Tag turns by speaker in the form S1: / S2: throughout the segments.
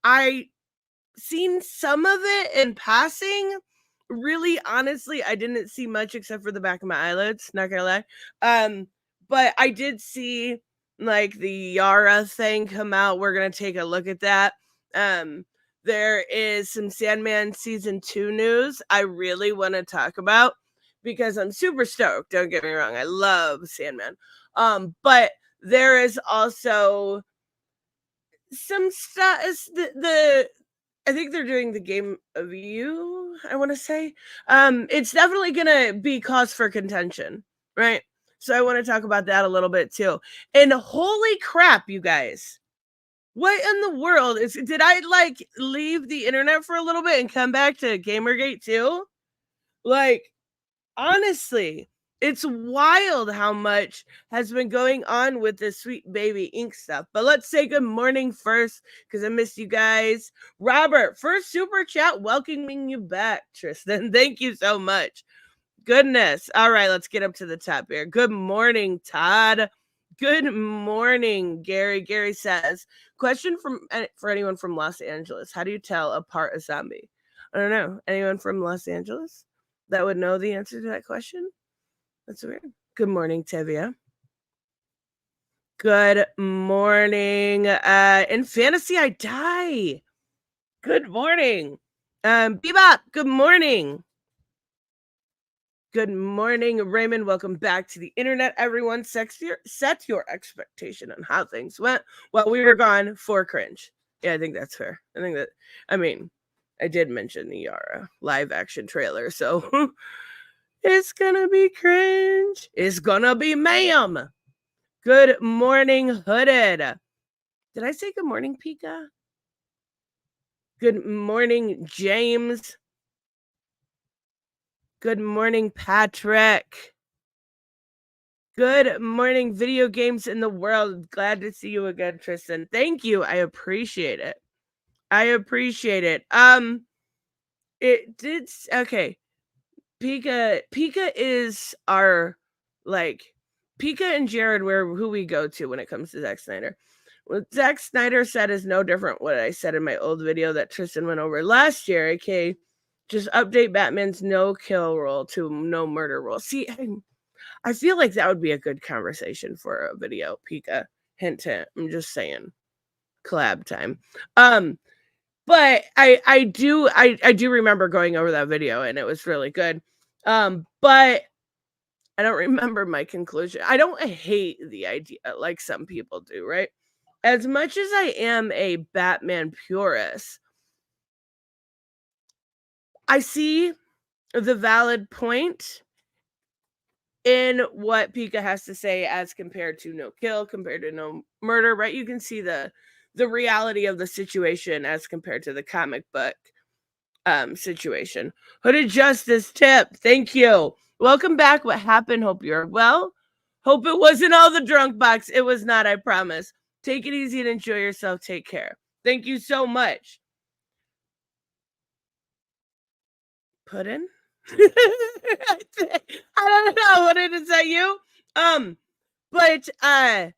S1: I seen some of it in passing. Really, honestly, I didn't see much except for the back of my eyelids, not gonna lie. But I did see like the Yara thing come out. We're gonna take a look at that. Um, there is some Sandman season 2 news I really want to talk about because I'm super stoked. Don't get me wrong, I love Sandman. But there is also some stuff. The I think they're doing the game of you, I want to say. It's definitely gonna be cause for contention, right? So I want to talk about that a little bit too. And holy crap, you guys. What in the world is did I like leave the internet for a little bit and come back to Gamergate too? Like honestly, it's wild how much has been going on with this Sweet Baby Ink stuff. But let's say good morning first because I missed you guys. Robert, first super chat welcoming you back, Tristan. Thank you so much. Goodness. All right, let's get up to the top here. Good morning, Todd. Good morning, Gary. Gary says, question from for anyone from Los Angeles. How do you tell apart a zombie? I don't know. Anyone from Los Angeles that would know the answer to that question? That's weird. Good morning, Tevia. Good morning. In fantasy, I die. Good morning. Bebop, good morning. Good morning, Raymond. Welcome back to the internet, everyone. Set your expectation on how things went while we were gone for cringe. Yeah, I think that's fair. I mean, I did mention the Yara live action trailer, so it's gonna be cringe. It's gonna be ma'am. Good morning, Hooded. Did I say good morning, Pika? Good morning, James. Good morning, Patrick. Good morning, video games in the world. Glad to see you again, Tristan. Thank you. I appreciate it. I appreciate it. It did okay. Pika is our like Pika and Jared were who we go to when it comes to Zack Snyder. What Zack Snyder said is no different what I said in my old video that Tristan went over last year, aka just update Batman's no kill rule to no murder rule. See, I feel like that would be a good conversation for a video, Pika. Hint hint. I'm just saying. Collab time. But I do remember going over that video and it was really good. But I don't remember my conclusion. I don't hate the idea like some people do, right? As much as I am a Batman purist, I see the valid point in what Pika has to say as compared to no kill, compared to no murder, right? You can see the reality of the situation as compared to the comic book situation. Hooded Justice tip. Thank you. Welcome back. What happened? Hope you're well. Hope it wasn't all the drunk box. It was not, I promise. Take it easy and enjoy yourself. Take care. Thank you so much. Puddin'? I don't know. What did it say you? But I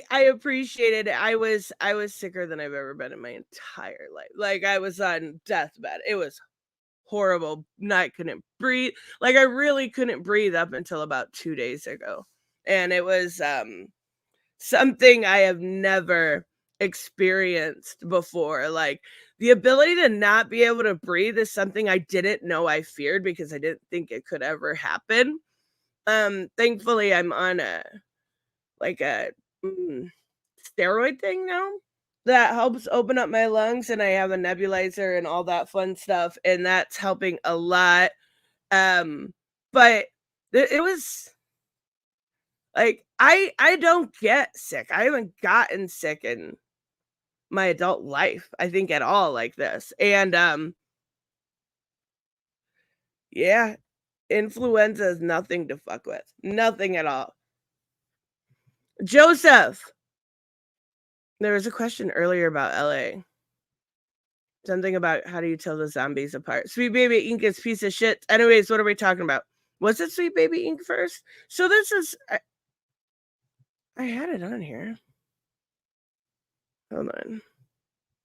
S1: appreciated it. I was sicker than I've ever been in my entire life. Like I was on deathbed. It was horrible. I couldn't breathe. Like I really couldn't breathe up until about 2 days ago. And it was something I have never experienced before. Like the ability to not be able to breathe is something I didn't know I feared because I didn't think it could ever happen. Thankfully I'm on a like a steroid thing now that helps open up my lungs and I have a nebulizer and all that fun stuff and that's helping a lot. But it was like I don't get sick. I haven't gotten sick in my adult life, I think at all like this. And yeah, influenza is nothing to fuck with. Nothing at all. Joseph, there was a question earlier about LA. Something about how do you tell the zombies apart? Sweet Baby Ink is piece of shit. Anyways, what are we talking about? Was it Sweet Baby Ink first? So this is I had it on here. Hold on.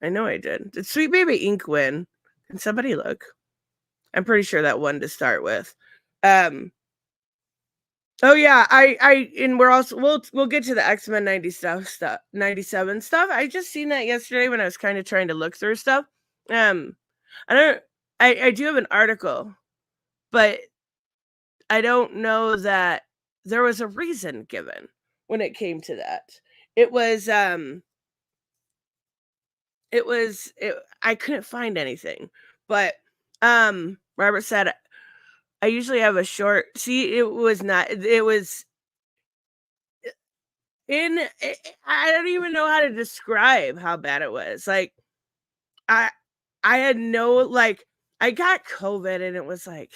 S1: I know I did. Did Sweet Baby Ink win? Can somebody look? I'm pretty sure that won to start with. Oh yeah, and we're also we'll get to the X-Men 97 stuff. I just seen that yesterday when I was kind of trying to look through stuff. Um I don't I do have an article, but I don't know that there was a reason given when it came to that. It was I couldn't find anything. But Robert said I usually have a short see it was not it was I don't even know how to describe how bad it was. Like I I had no like I got COVID and it was like,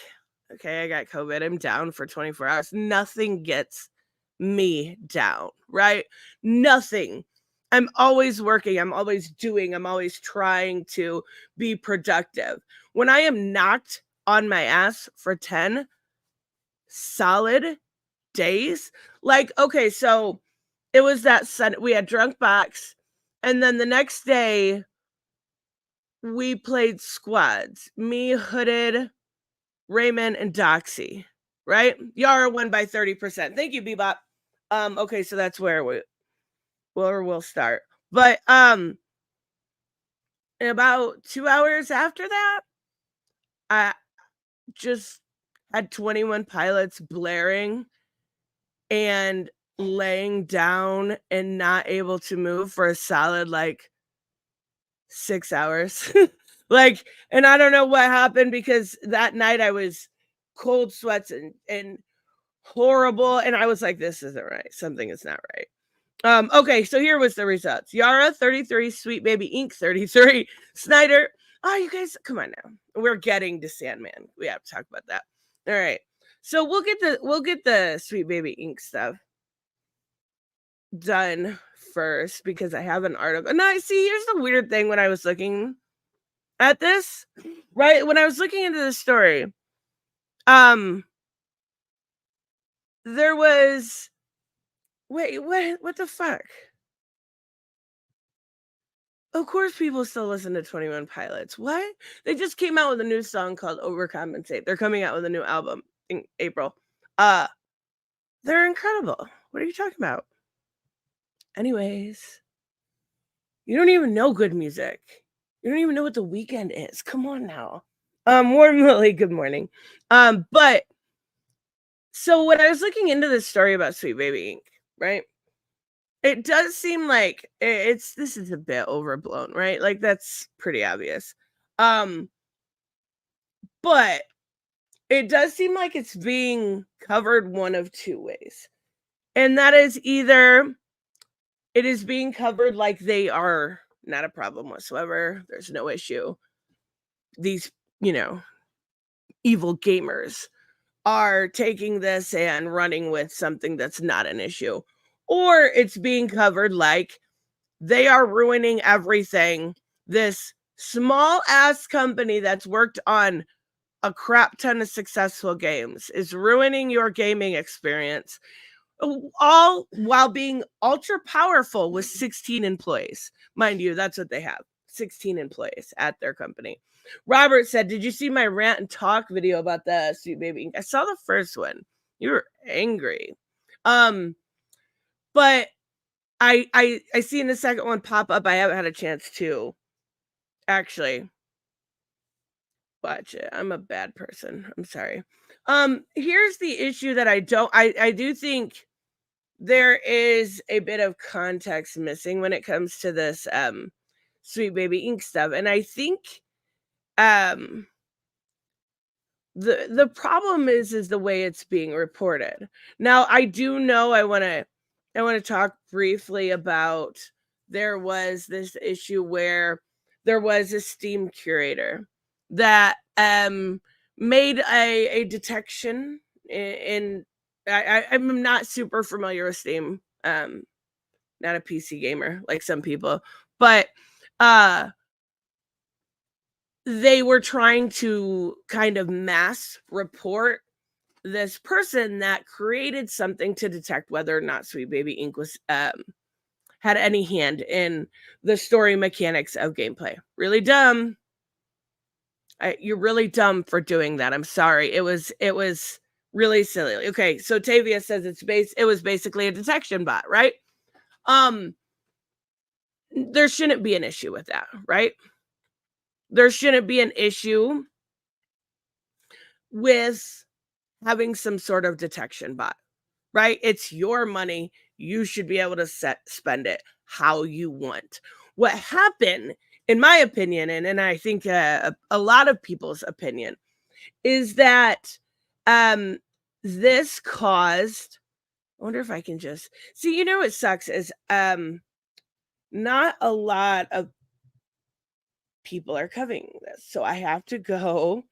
S1: okay, I got COVID. I'm down for 24 hours. Nothing gets me down, right? Nothing. I'm always working, I'm always doing, I'm always trying to be productive. When I am knocked on my ass for 10 solid days, like okay, so it was that Sunday we had drunk box, and then the next day we played squads. Me, Hooded, Raymond, and Doxy. Right? Yara won by 30%. Thank you, Bebop. Okay, so that's where we'll start. But in about 2 hours after that, I just had 21 Pilots blaring and laying down and not able to move for a solid like 6 hours. Like, and I don't know what happened because that night I was cold sweats and horrible, and I was like, "This isn't right. Something is not right." Okay, so here was the results. Yara 33, Sweet Baby Ink 33, Snyder. Oh, you guys, come on now. We're getting to Sandman. We have to talk about that. All right. So we'll get the Sweet Baby Ink stuff done first because I have an article. No, I see. Here's the weird thing when I was looking at this, right? When I was looking into the story, um, there was wait, what the fuck? Of course people still listen to 21 Pilots. What? They just came out with a new song called Overcompensate. They're coming out with a new album in April. Uh, they're incredible. What are you talking about? Anyways, you don't even know good music. You don't even know what the weekend is. Come on now. Warm Lily, good morning. But so when I was looking into this story about Sweet Baby Ink, right? It does seem like it's this is a bit overblown, right? Like that's pretty obvious. Um, but it does seem like it's being covered one of two ways. And that is either it is being covered like they are not a problem whatsoever. There's no issue. These, you know, evil gamers are taking this and running with something that's not an issue. Or it's being covered like they are ruining everything. This small ass company that's worked on a crap ton of successful games is ruining your gaming experience, all while being ultra powerful with 16 employees. Mind you, that's what they have, 16 employees at their company. Robert said, did you see my rant and talk video about the Sweet Baby Ink? I saw the first one. You were angry. But I seen the second one pop up. I haven't had a chance to actually watch it. I'm a bad person. I'm sorry. Here's the issue that I do think there is a bit of context missing when it comes to this Sweet Baby Ink stuff. And I think um the problem is the way it's being reported. Now I do know I want to talk briefly about there was this issue where there was a Steam curator that made a detection in I'm not super familiar with Steam. Not a PC gamer like some people, but uh they were trying to kind of mass report this person that created something to detect whether or not Sweet Baby Ink was had any hand in the story mechanics of gameplay. Really dumb. You're really dumb for doing that. I'm sorry. It was really silly. Okay, so Tavia says it was basically a detection bot, right? Um there shouldn't be an issue with that, right? There shouldn't be an issue with having some sort of detection bot, right? It's your money. You should be able to spend it how you want. What happened, in my opinion, and I think a lot of people's opinion, is that um, this caused. I wonder if I can just see. What sucks is not a lot of people are covering this, so I have to go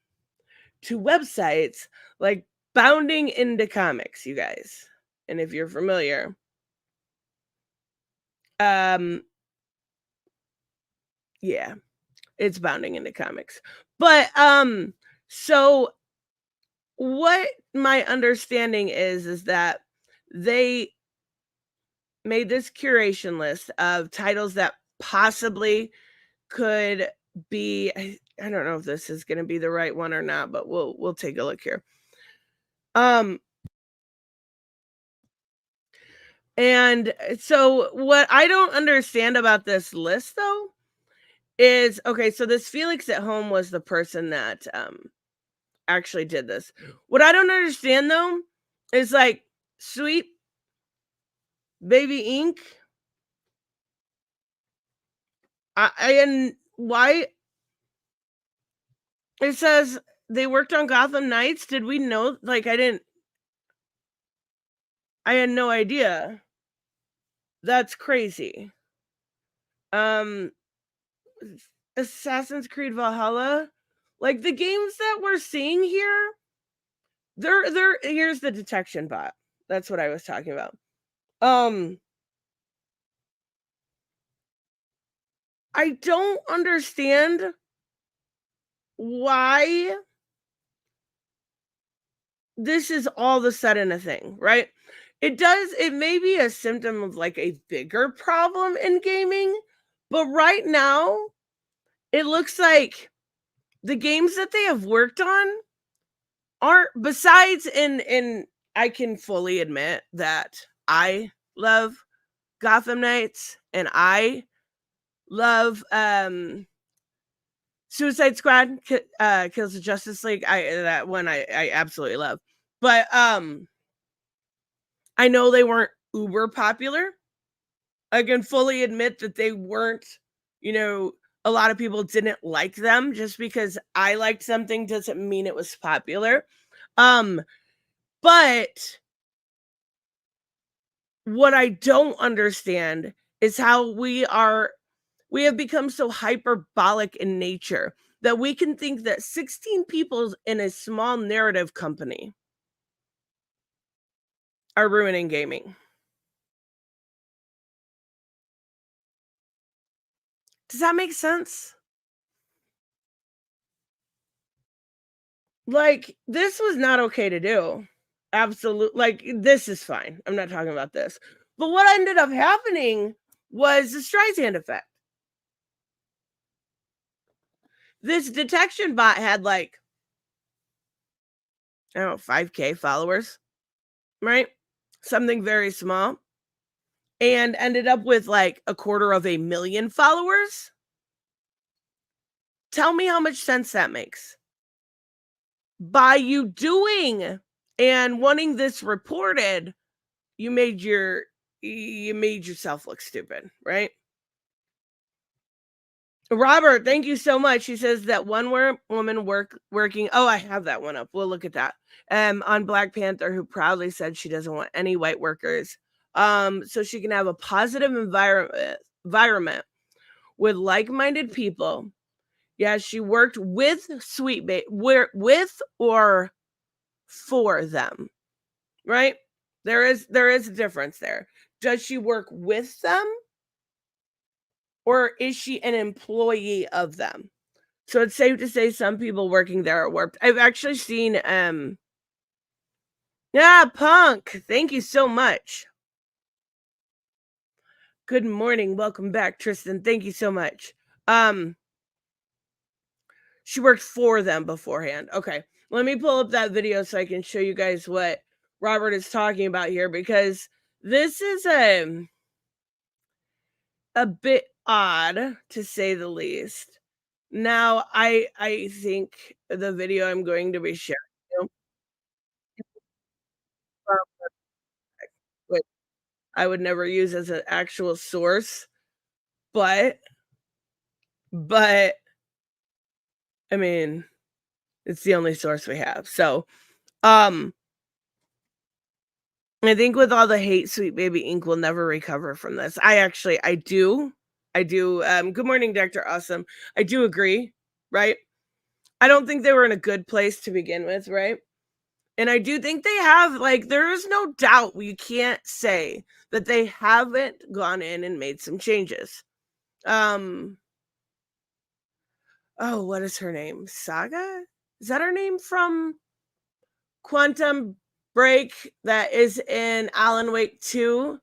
S1: to websites like Bounding into Comics, you guys. And if you're familiar, um, yeah, it's Bounding into Comics. But so what my understanding is that they made this curation list of titles that possibly could be. I don't know if this is going to be the right one or not, but we'll take a look here. Um And so what I don't understand about this list though is okay, so this Felix at Home was the person that actually did this. What I don't understand though is like Sweet Baby Inc. And why it says they worked on Gotham Knights. Did we know? Like I had no idea. That's crazy. Um Assassin's Creed Valhalla, like the games that we're seeing here, they're here's the detection bot. That's what I was talking about. Um I don't understand why this is all of a sudden a thing, right? It may be a symptom of like a bigger problem in gaming, but right now it looks like the games that they have worked on aren't, besides in I can fully admit that I love Gotham Knights and I love Suicide Squad, Kills the Justice League. That one I absolutely love. But I know they weren't uber popular. I can fully admit that they weren't, you know, a lot of people didn't like them. Just because I liked something doesn't mean it was popular. Um but what I don't understand is how we have become so hyperbolic in nature that we can think that 16 people in a small narrative company are ruining gaming. Does that make sense? Like, this was not okay to do. Absolute, like, this is fine. I'm not talking about this. But what ended up happening was the Streisand effect. This detection bot had like, I don't know, 5K followers, right? Something very small, and ended up with like 250,000 followers. Tell me how much sense that makes. By you doing and wanting this reported, you made yourself look stupid, right? Robert, thank you so much. He says that woman working. Oh, I have that one up. We'll look at that. On Black Panther, who proudly said she doesn't want any white workers. So she can have a positive environment with like-minded people. Yeah, she worked with with or for them, right? There is a difference there. Does she work with them or is she an employee of them? So it's safe to say some people working there are warped. I've actually seen yeah, Punk. Thank you so much. Good morning. Welcome back, Tristan. Thank you so much. Um, she worked for them beforehand. Okay. Let me pull up that video so I can show you guys what Robert is talking about here, because this is a bit odd, to say the least. Now, I think the video I'm going to be sharing you, which I would never use as an actual source, but but I mean, it's the only source we have. So, um I think with all the hate, Sweet Baby Ink will never recover from this. I do. Good morning, Dr. Awesome. I do agree, right? I don't think they were in a good place to begin with, right? And I do think they have, like, there is no doubt, we can't say that they haven't gone in and made some changes. Um, oh, what is her name? Saga? Is that her name from Quantum Break that is in Alan Wake 2?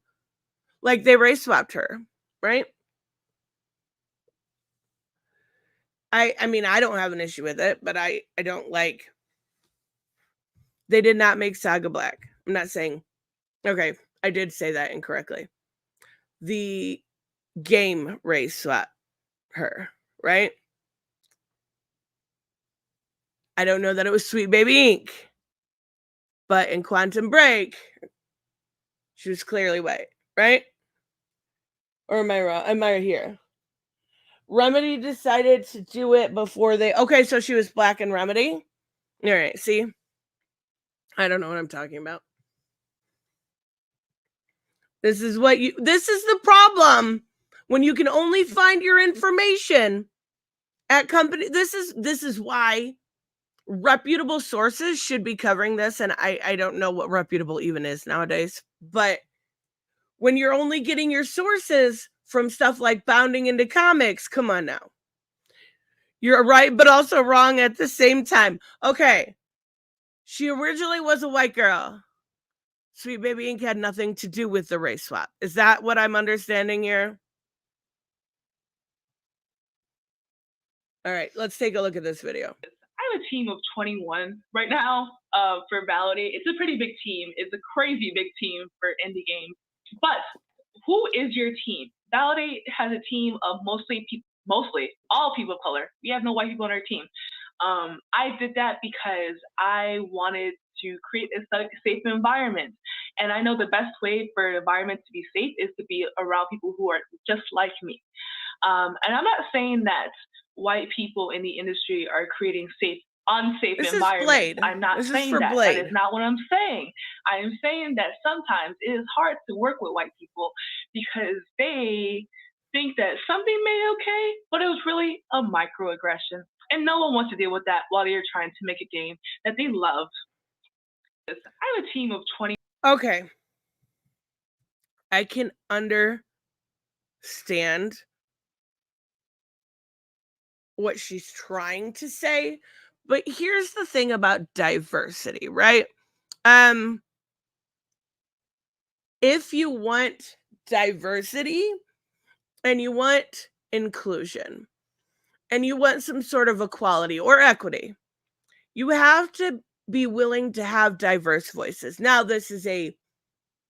S1: Like, they race swapped her, right? I mean, I don't have an issue with it, but I don't like, they did not make Saga black. I'm not saying, okay, I did say that incorrectly. The game race swap her, right? I don't know that it was Sweet Baby Ink, but in Quantum Break, she was clearly white, right? Or am I wrong? Am I here? Remedy decided to do it before they. Okay, so she was black in Remedy. All right, see, I don't know what I'm talking about. This is the problem when you can only find your information at company. This is why reputable sources should be covering this. And I don't know what reputable even is nowadays, but when you're only getting your sources from stuff like Bounding into Comics, come on now. You're right, but also wrong at the same time. Okay. She originally was a white girl. Sweet Baby Ink had nothing to do with the race swap. Is that what I'm understanding here? All right, let's take a look at this video.
S2: I have a team of 21 right now for Validate. It's a pretty big team. It's a crazy big team for indie games. But who is your team? Validate has a team of mostly all people of color. We have no white people on our team. I did that because I wanted to create a safe environment. And I know the best way for an environment to be safe is to be around people who are just like me. And I'm not saying that white people in the industry are creating unsafe
S1: This
S2: environments. I'm not
S1: this
S2: saying
S1: is for
S2: that.
S1: Blade.
S2: That is not what I'm saying. I am saying that sometimes it is hard to work with white people because they think that something made it okay, but it was really a microaggression. And no one wants to deal with that while they're trying to make a game that they love. I have a team of 20.
S1: Okay. I can understand what she's trying to say, but here's the thing about diversity, right? If you want diversity and you want inclusion and you want some sort of equality or equity, you have to be willing to have diverse voices. Now, this is a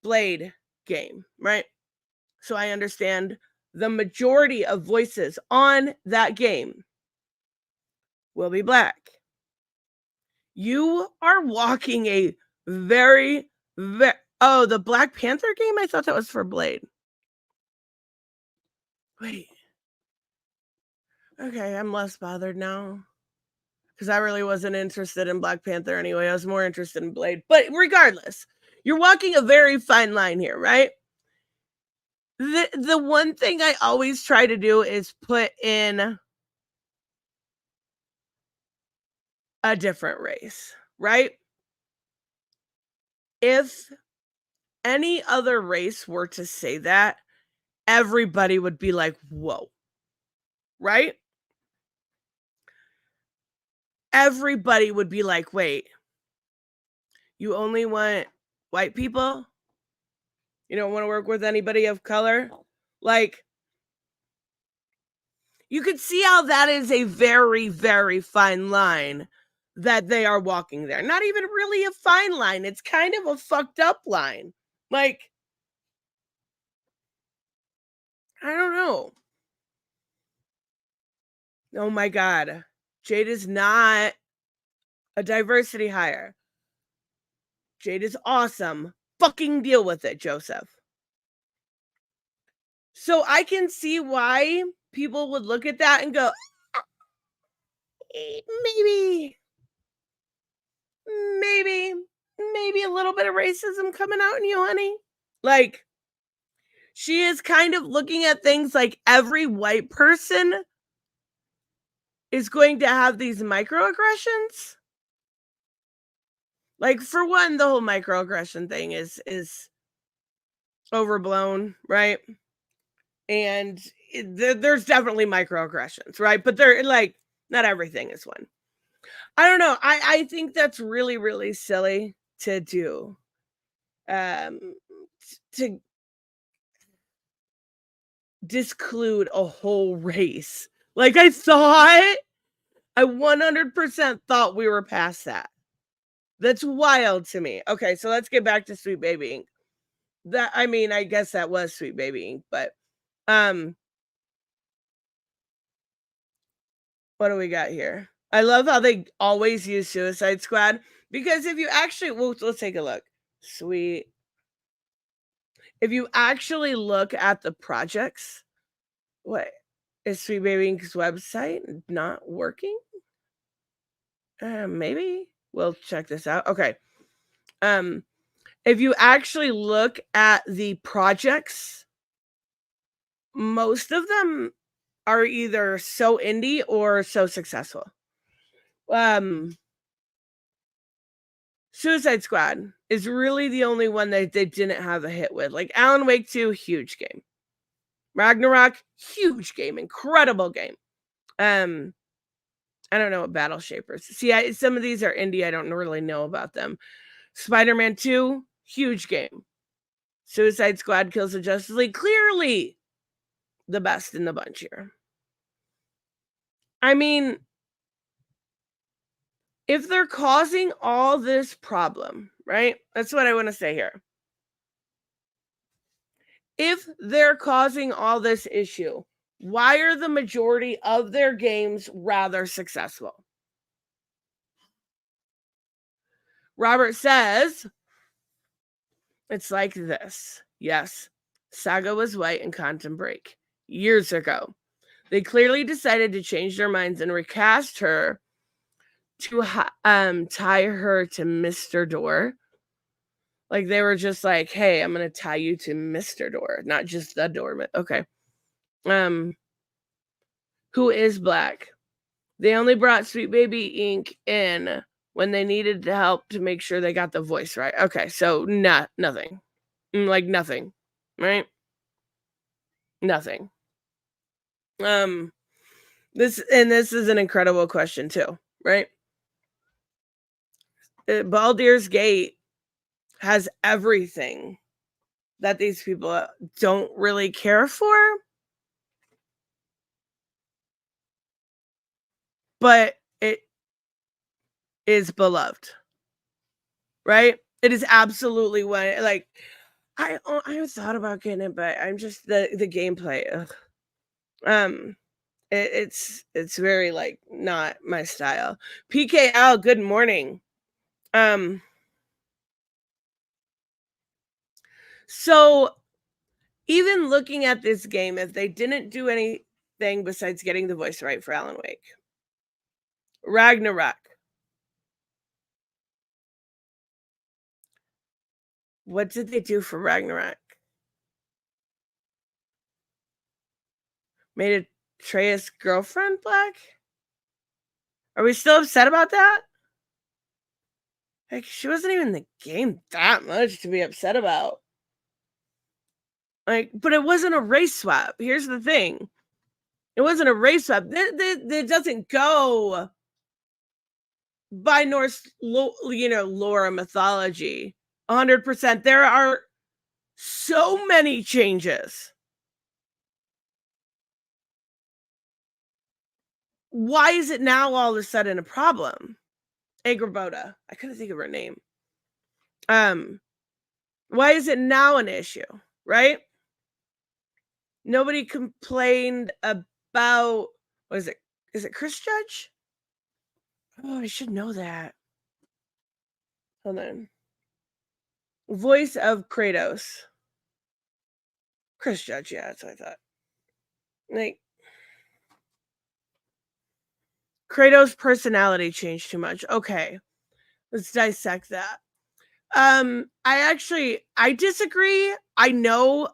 S1: Blade game, right? So I understand the majority of voices on that game will be black. You are walking a very, very. Oh, the Black Panther game? I thought that was for Blade. Wait. Okay, I'm less bothered now. Because I really wasn't interested in Black Panther anyway. I was more interested in Blade. But regardless, you're walking a very fine line here, right? The one thing I always try to do is put in a different race, right? If any other race were to say that, everybody would be like, whoa, right? Everybody would be like, wait, you only want white people? You don't want to work with anybody of color? Like, you could see how that is a very, very fine line that they are walking there. Not even really a fine line. It's kind of a fucked up line. Like, I don't know. Oh my God. Jade is not a diversity hire. Jade is awesome. Fucking deal with it, Joseph. So I can see why people would look at that and go, maybe, maybe, maybe a little bit of racism coming out in you, honey. Like, she is kind of looking at things like every white person is going to have these microaggressions. Like, for one, the whole microaggression thing is overblown, right? And there's definitely microaggressions, right? But they're like, not everything is one. I don't know. I think that's really, really silly to do. To disclude a whole race. Like, I 100% thought we were past that. That's wild to me. Okay, so let's get back to Sweet Baby Ink. That, I mean, I guess that was Sweet Baby Ink, but what do we got here? I love how they always use Suicide Squad, because if you actually, well, let's take a look. Sweet. If you actually look at the projects, what is Sweet Baby Ink's website not working? Maybe we'll check this out. Okay. If you actually look at the projects, most of them are either so indie or so successful. Suicide Squad is really the only one that they didn't have a hit with. Like Alan Wake 2, huge game. Ragnarok, huge game, incredible game. I don't know what Battle Shapers. See, some of these are indie. I don't really know about them. Spider-Man 2, huge game. Suicide Squad Kills the Justice League, clearly the best in the bunch here. I mean, if they're causing all this problem, right? That's what I want to say here. If they're causing all this issue, why are the majority of their games rather successful? Robert says, it's like this. Yes, Saga was white in Quantum Break years ago. They clearly decided to change their minds and recast her to tie her to Mr. Door. Like, they were just like, hey, I'm going to tie you to Mr. Door, not just the Door. Okay. Who is black? They only brought Sweet Baby Ink in when they needed the help to make sure they got the voice right. Okay, so nothing. Like nothing, right? Nothing. This is an incredible question too, right? Baldur's Gate has everything that these people don't really care for, but it is beloved, right? It is absolutely one. Like, I thought about getting it, but I'm just the gameplay. Ugh. It's very like not my style. PKL, good morning. So even looking at this game, if they didn't do anything besides getting the voice right for Alan Wake, Ragnarok, what did they do for Ragnarok? Made Atreus' girlfriend black? Are we still upset about that? Like, she wasn't even in the game that much to be upset about. Like, but it wasn't a race swap. Here's the thing. It wasn't a race swap. That doesn't go by Norse, lore and mythology. 100%. There are so many changes why is it now all of a sudden a problem? Agrabota. I couldn't think of her name. Why is it now an issue, right? Nobody complained about, what is it? Is it Chris Judge? Oh, I should know that. Hold on. Voice of Kratos. Chris Judge, yeah, that's what I thought. Like, Kratos' personality changed too much. Okay, let's dissect that. I disagree. I know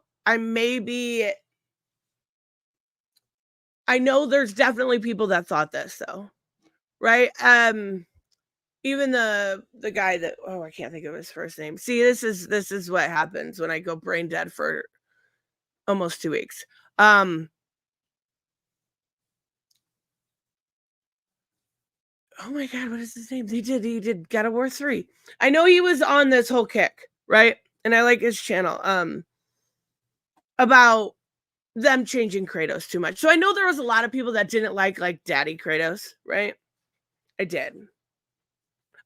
S1: I know there's definitely people that thought this though, right? Even the guy that, oh, I can't think of his first name. See, this is what happens when I go brain dead for almost 2 weeks. Oh my god, what is his name? He did God of War 3. I know he was on this whole kick, right? And I like his channel about them changing Kratos too much. So I know there was a lot of people that didn't like Daddy Kratos, right? I did.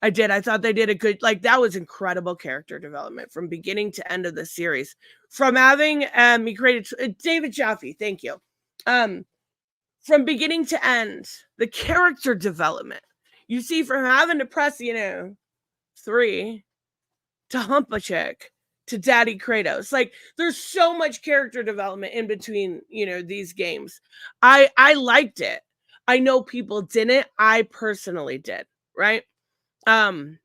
S1: I did. I thought they did a good, like, that was incredible character development from beginning to end of the series. From having he created David Jaffe, thank you. From beginning to end, the character development. You see, from having to press, 3 to hump a chick to Daddy Kratos. Like, there's so much character development in between, these games. I liked it. I know people didn't. I personally did, right? I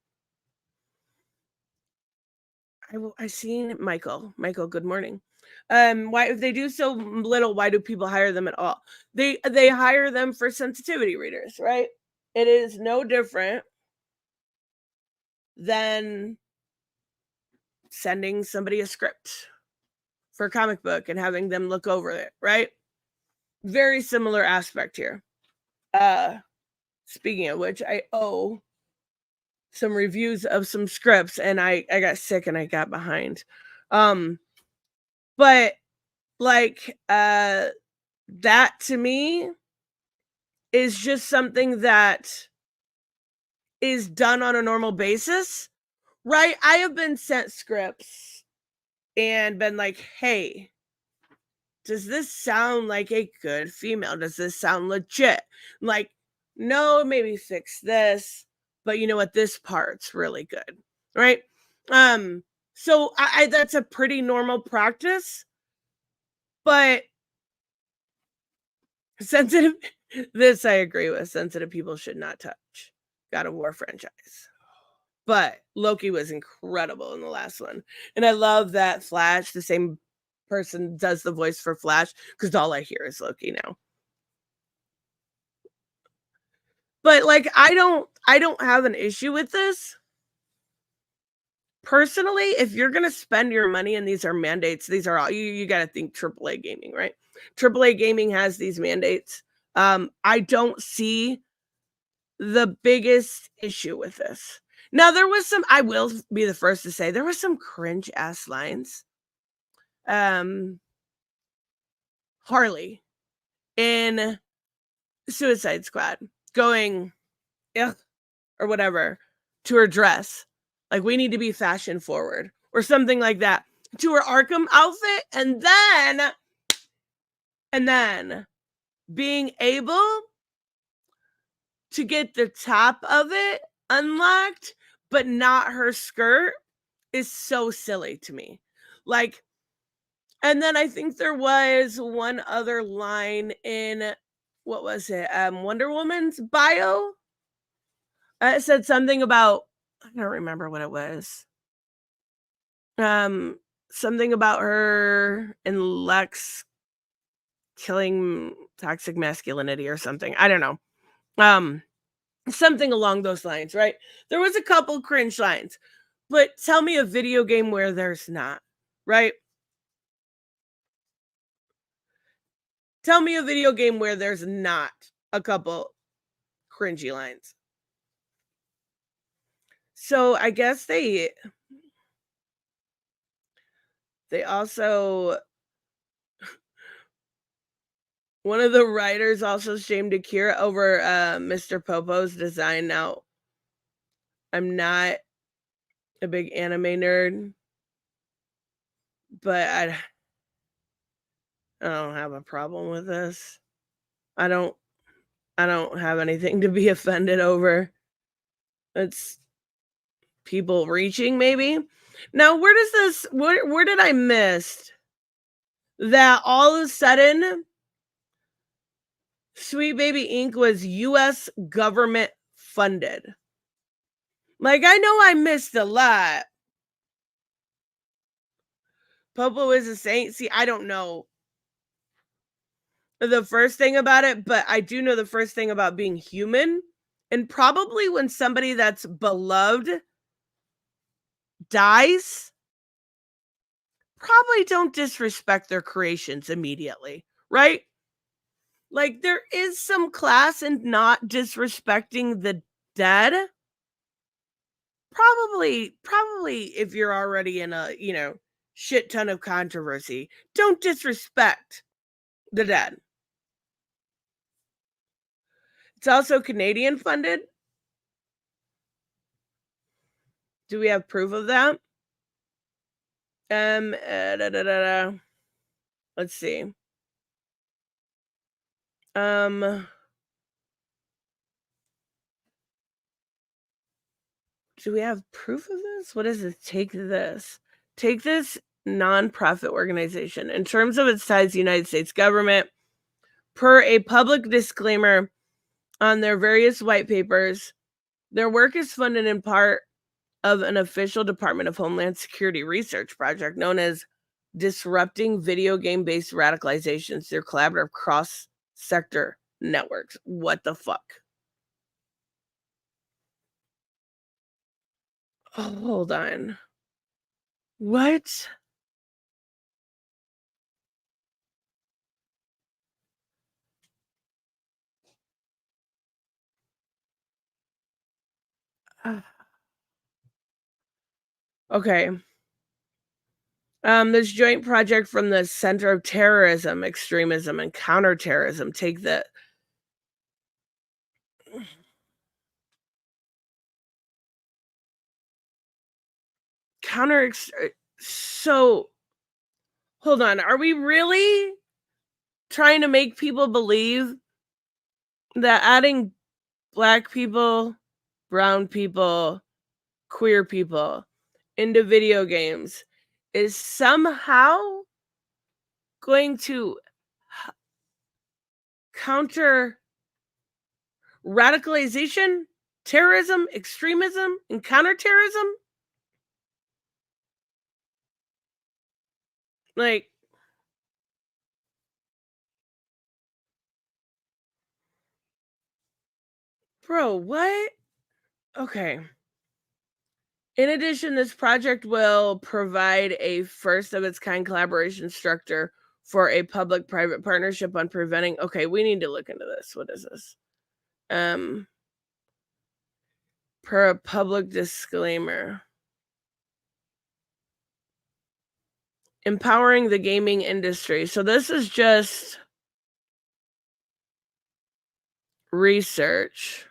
S1: seen Michael. Michael, good morning. Why, if they do so little, why do people hire them at all? They hire them for sensitivity readers, right? It is no different than sending somebody a script for a comic book and having them look over it, right? Very similar aspect here. Speaking of which, I owe some reviews of some scripts and I got sick and I got behind. But like that to me is just something that is done on a normal basis, right? I have been sent scripts and been like, hey, does this sound like a good female? Does this sound legit? Like, no, maybe fix this, but you know what? This part's really good, right? So I that's a pretty normal practice, but sensitive this I agree with. Sensitive people should not touch God of War franchise. But Loki was incredible in the last one. And I love that Flash, the same person does the voice for Flash, because all I hear is Loki now. But like I don't have an issue with this. Personally, if you're gonna spend your money and these are mandates, these are all you gotta think AAA gaming, right? AAA gaming has these mandates. I don't see the biggest issue with this. Now, there was some, I will be the first to say, there was some cringe ass lines. Harley in Suicide Squad going, ugh, or whatever, to her dress. Like, we need to be fashion forward or something like that. To her Arkham outfit, and then being able to get the top of it unlocked, but not her skirt is so silly to me. Like, and then I think there was one other line in, what was it? Wonder Woman's bio. It said something about, I don't remember what it was. Something about her and Lex killing toxic masculinity or something. I don't know. Something along those lines, right? There was a couple cringe lines, but tell me a video game where there's not, right? Tell me a video game where there's not a couple cringy lines. So I guess they also One of the writers also shamed Akira over Mr. Popo's design. Now, I'm not a big anime nerd, but I don't have a problem with this. I don't have anything to be offended over. It's people reaching, maybe. Now, where did I miss that all of a sudden Sweet Baby Inc. was US government funded? Like, I know I missed a lot. Popo is a saint. See, I don't know the first thing about it, but I do know the first thing about being human. And probably when somebody that's beloved dies, probably don't disrespect their creations immediately, right? Like, there is some class in not disrespecting the dead. Probably if you're already in a, shit ton of controversy, don't disrespect the dead. It's also Canadian funded. Do we have proof of that? Let's see. Do we have proof of this? What is this? Take this. Take this nonprofit organization. In terms of its ties to the United States government, per a public disclaimer on their various white papers, their work is funded in part of an official Department of Homeland Security research project known as Disrupting Video Game-Based Radicalizations Through Collaborative Cross-Sector Networks. What the fuck? Oh, hold on. What? Okay. This joint project from the Center of Terrorism, Extremism, and Counterterrorism. Take the so hold on. Are we really trying to make people believe that adding black people, brown people, queer people into video games is somehow going to counter radicalization, terrorism, extremism, and counterterrorism? Like, bro, what? Okay. In addition, this project will provide a first of its kind collaboration structure for a public private partnership on preventing. Okay, we need to look into this. What is this? Per a public disclaimer. Empowering the gaming industry. So this is just research.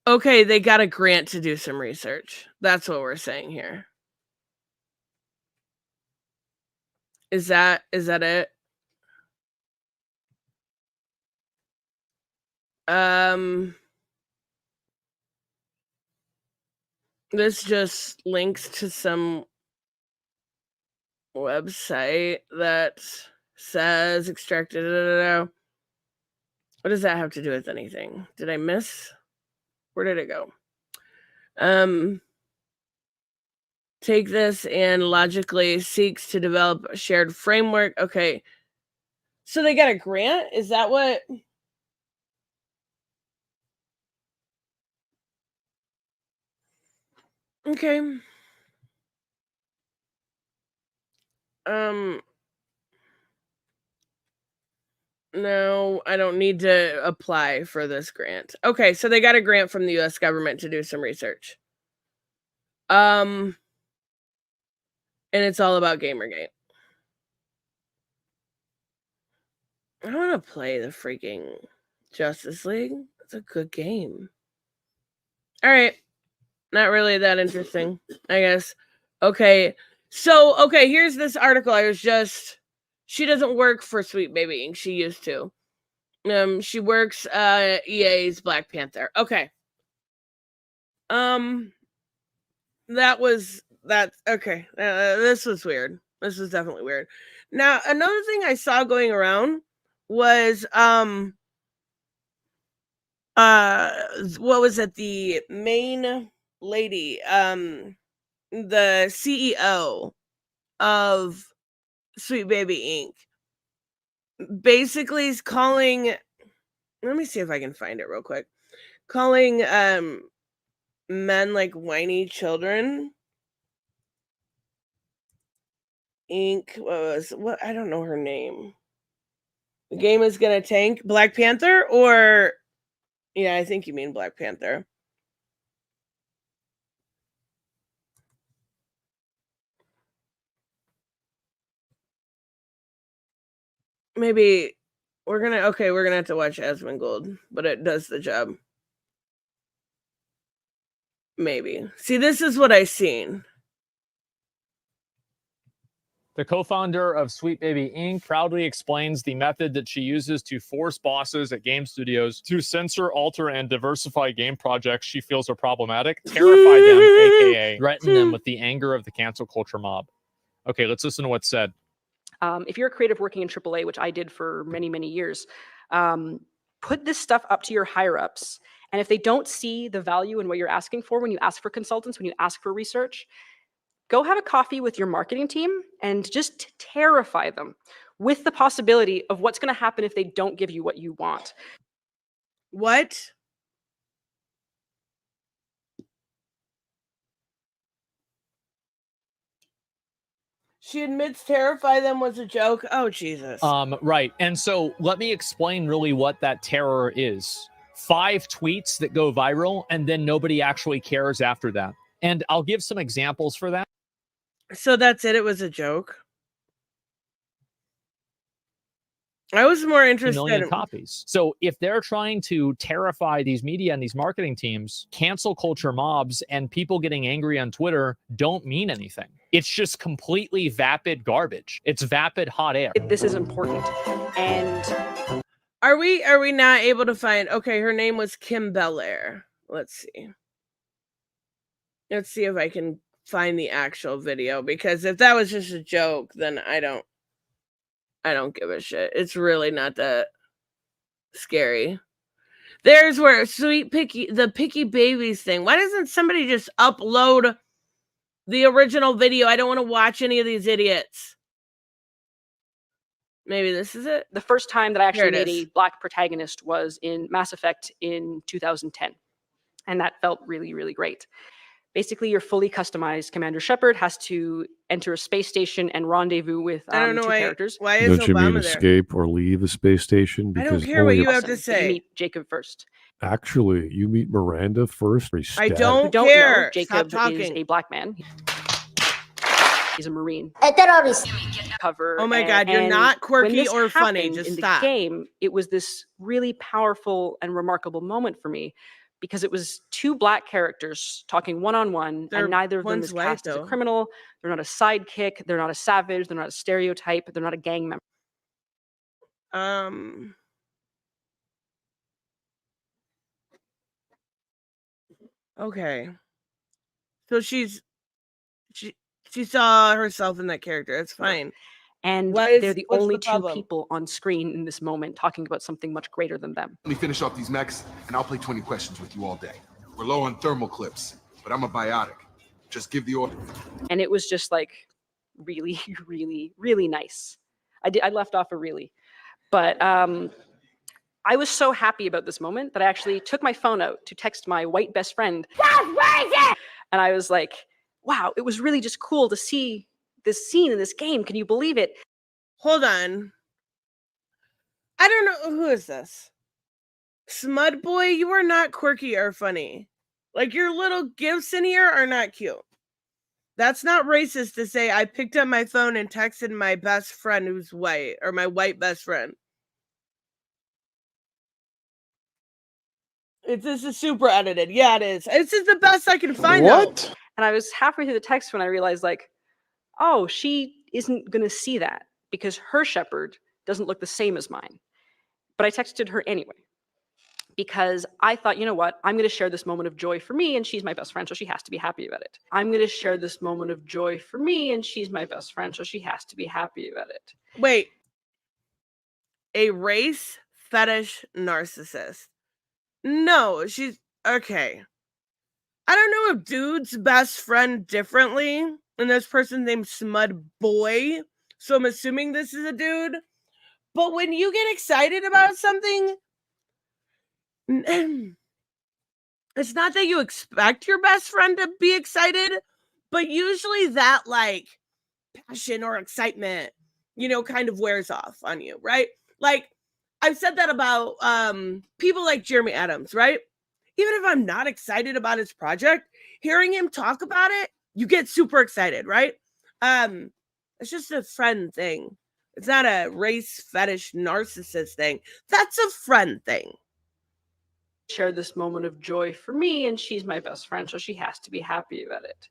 S1: Okay, they got a grant to do some research. That's what we're saying here. Is that it? This just links to some website that says extracted. What does that have to do with anything? Did I miss? Where did it go? Take this and logically seeks to develop a shared framework. Okay. So they got a grant? Is that what? Okay. No, I don't need to apply for this grant. Okay, so they got a grant from the US government to do some research. And it's all about Gamergate. I want to play the freaking Justice League. It's a good game. All right. Not really that interesting, I guess. Okay. So, okay, here's this article. She doesn't work for Sweet Baby Inc. She used to. She works EA's Black Panther. Okay. Okay. This was weird. This was definitely weird. Now, another thing I saw going around was what was it? The main lady, the CEO of Sweet Baby Inc. basically is calling. Let me see if I can find it real quick. Calling men like whiny children. Inc. What? I don't know her name. The game is gonna tank. Black Panther, or yeah, I think you mean Black Panther. Maybe we're gonna have to watch Asmongold, but it does the job. Maybe. See, this is what I seen.
S3: The co-founder of Sweet Baby Inc. proudly explains the method that she uses to force bosses at game studios to censor, alter, and diversify game projects she feels are problematic, terrify them, aka threaten them with the anger of the cancel culture mob. Okay, let's listen to what's said.
S4: If you're a creative working in AAA, which I did for many, many years, put this stuff up to your higher ups. And if they don't see the value in what you're asking for when you ask for consultants, when you ask for research, go have a coffee with your marketing team and just terrify them with the possibility of what's going to happen if they don't give you what you want.
S1: What? She admits terrify them was a joke. Oh, Jesus.
S3: Right. And so let me explain really what that terror is. 5 tweets that go viral, and then nobody actually cares after that. And I'll give some examples for that.
S1: So that's it. It was a joke. I was more interested
S3: 1 million copies. So if they're trying to terrify these media and these marketing teams, cancel culture mobs and people getting angry on Twitter don't mean anything. It's just completely vapid garbage. It's vapid hot air.
S4: This is important. And
S1: are we not able to find? Okay, her name was Kim Belair. Let's see. Let's see if I can find the actual video, because if that was just a joke, then I don't give a shit. It's really not that scary. There's where the picky babies thing. Why doesn't somebody just upload the original video? I don't want to watch any of these idiots. Maybe this is it.
S4: The first time that I actually made a Black protagonist was in Mass Effect in 2010. And that felt really, really great. Basically, your fully customized Commander Shepard has to enter a space station and rendezvous with 2 characters.
S1: Why is
S5: Don't you
S1: Obama
S5: mean
S1: there?
S5: Escape or leave the space station?
S1: Because I don't care what you have to say.
S4: You meet Jacob first.
S5: Actually, you meet Miranda first.
S1: I don't care.
S4: Know, Jacob is a Black man. He's a Marine. Cover.
S1: Oh my God, you're not quirky or funny. Just stop.
S4: In the game, it was this really powerful and remarkable moment for me, because it was 2 Black characters talking one-on-one, and neither of them is cast as a criminal. They're not a sidekick. They're not a savage. They're not a stereotype. They're not a gang member.
S1: Okay. So she saw herself in that character. It's fine.
S4: And they're the only 2 people on screen in this moment talking about something much greater than them.
S6: Let me finish off these mechs, and I'll play 20 questions with you all day. We're low on thermal clips, but I'm a biotic. Just give the order.
S4: And it was just like really, really, really nice. I left off a really. But I was so happy about this moment that I actually took my phone out to text my white best friend. And I was like, wow, it was really just cool to see this scene in this game. Can you believe it?
S1: Hold on. I don't know. Who is this? Smud Boy, you are not quirky or funny. Like, your little gifts in here are not cute. That's not racist to say I picked up my phone and texted my best friend who's white, or my white best friend. This is super edited. Yeah, it is. This is the best I can find.
S7: What?
S4: And I was halfway through the text when I realized, like, oh, she isn't going to see that because her shepherd doesn't look the same as mine. But I texted her anyway because I thought, you know what? I'm going to share this moment of joy for me, and she's my best friend, so she has to be happy about it. I'm going to share this moment of joy for me, and she's my best friend, so she has to be happy about it.
S1: Wait. A race fetish narcissist. No, she's okay. I don't know if dude's best friend differently, and this person's named Smud Boy, so I'm assuming this is a dude. But when you get excited about something, it's not that you expect your best friend to be excited, but usually that like passion or excitement, kind of wears off on you, right? Like I've said that about people like Jeremy Adams, right? Even if I'm not excited about his project, hearing him talk about it, you get super excited, right? It's just a friend thing. It's not a race fetish narcissist thing. That's a friend thing.
S4: Share this moment of joy for me, and she's my best friend, so she has to be happy about it.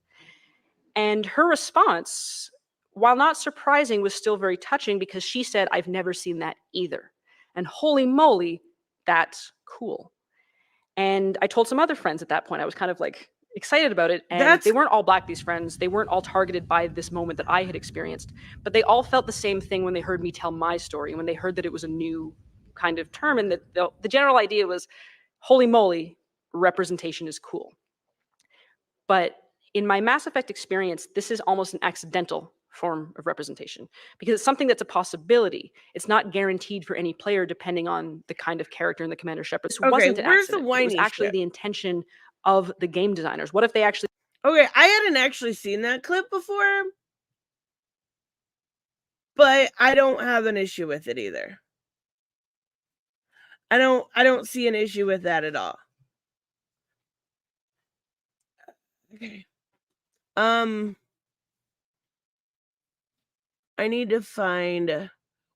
S4: And her response, while not surprising, was still very touching because she said, I've never seen that either. And holy moly, that's cool. And I told some other friends at that point, I was kind of like excited about it. And they weren't all Black, these friends. They weren't all targeted by this moment that I had experienced, but they all felt the same thing when they heard me tell my story, when they heard that it was a new kind of term, and that the general idea was, holy moly, representation is cool. But in my Mass Effect experience, this is almost an accidental form of representation because it's something that's a possibility. It's not guaranteed for any player depending on the kind of character in the Commander Shepard. This wasn't an accident. It was actually the intention of the game designers. What if they actually...
S1: Okay, I hadn't actually seen that clip before, but I don't have an issue with it either. I don't see an issue with that at all. Okay. I need to find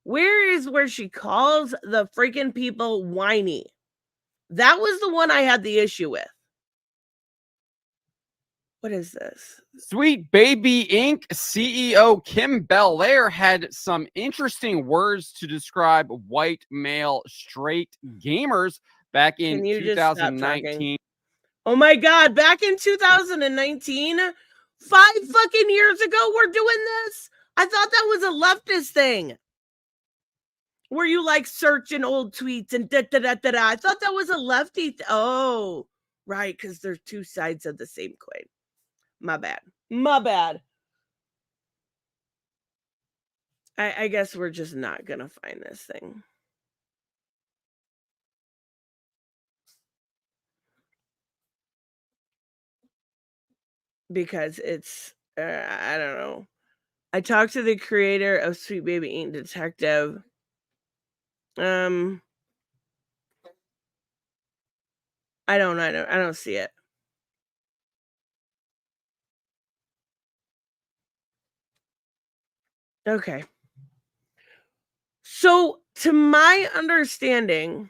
S1: where she calls the freaking people whiny. That was the one I had the issue with. What is this?
S8: Sweet Baby Inc. CEO Kim Belair had some interesting words to describe white male straight gamers back in 2019.
S1: Oh my God, back in 2019? 5 fucking years ago, we're doing this? I thought that was a leftist thing. Where you like searching old tweets and da-da-da-da-da. I thought that was a lefty. Oh, right, because there's two sides of the same coin. My bad. I guess we're just not going to find this thing. Because it's, I don't know. I talked to the creator of Sweet Baby Ain't Detective. I don't see it. Okay. So, to my understanding,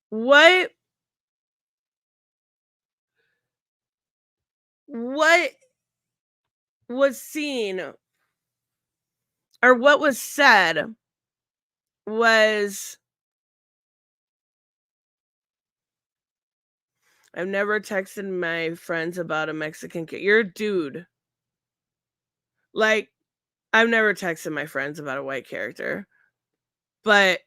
S1: what was seen or what was said was, I've never texted my friends about a Mexican kid. You're a dude. Like, I've never texted my friends about a white character. But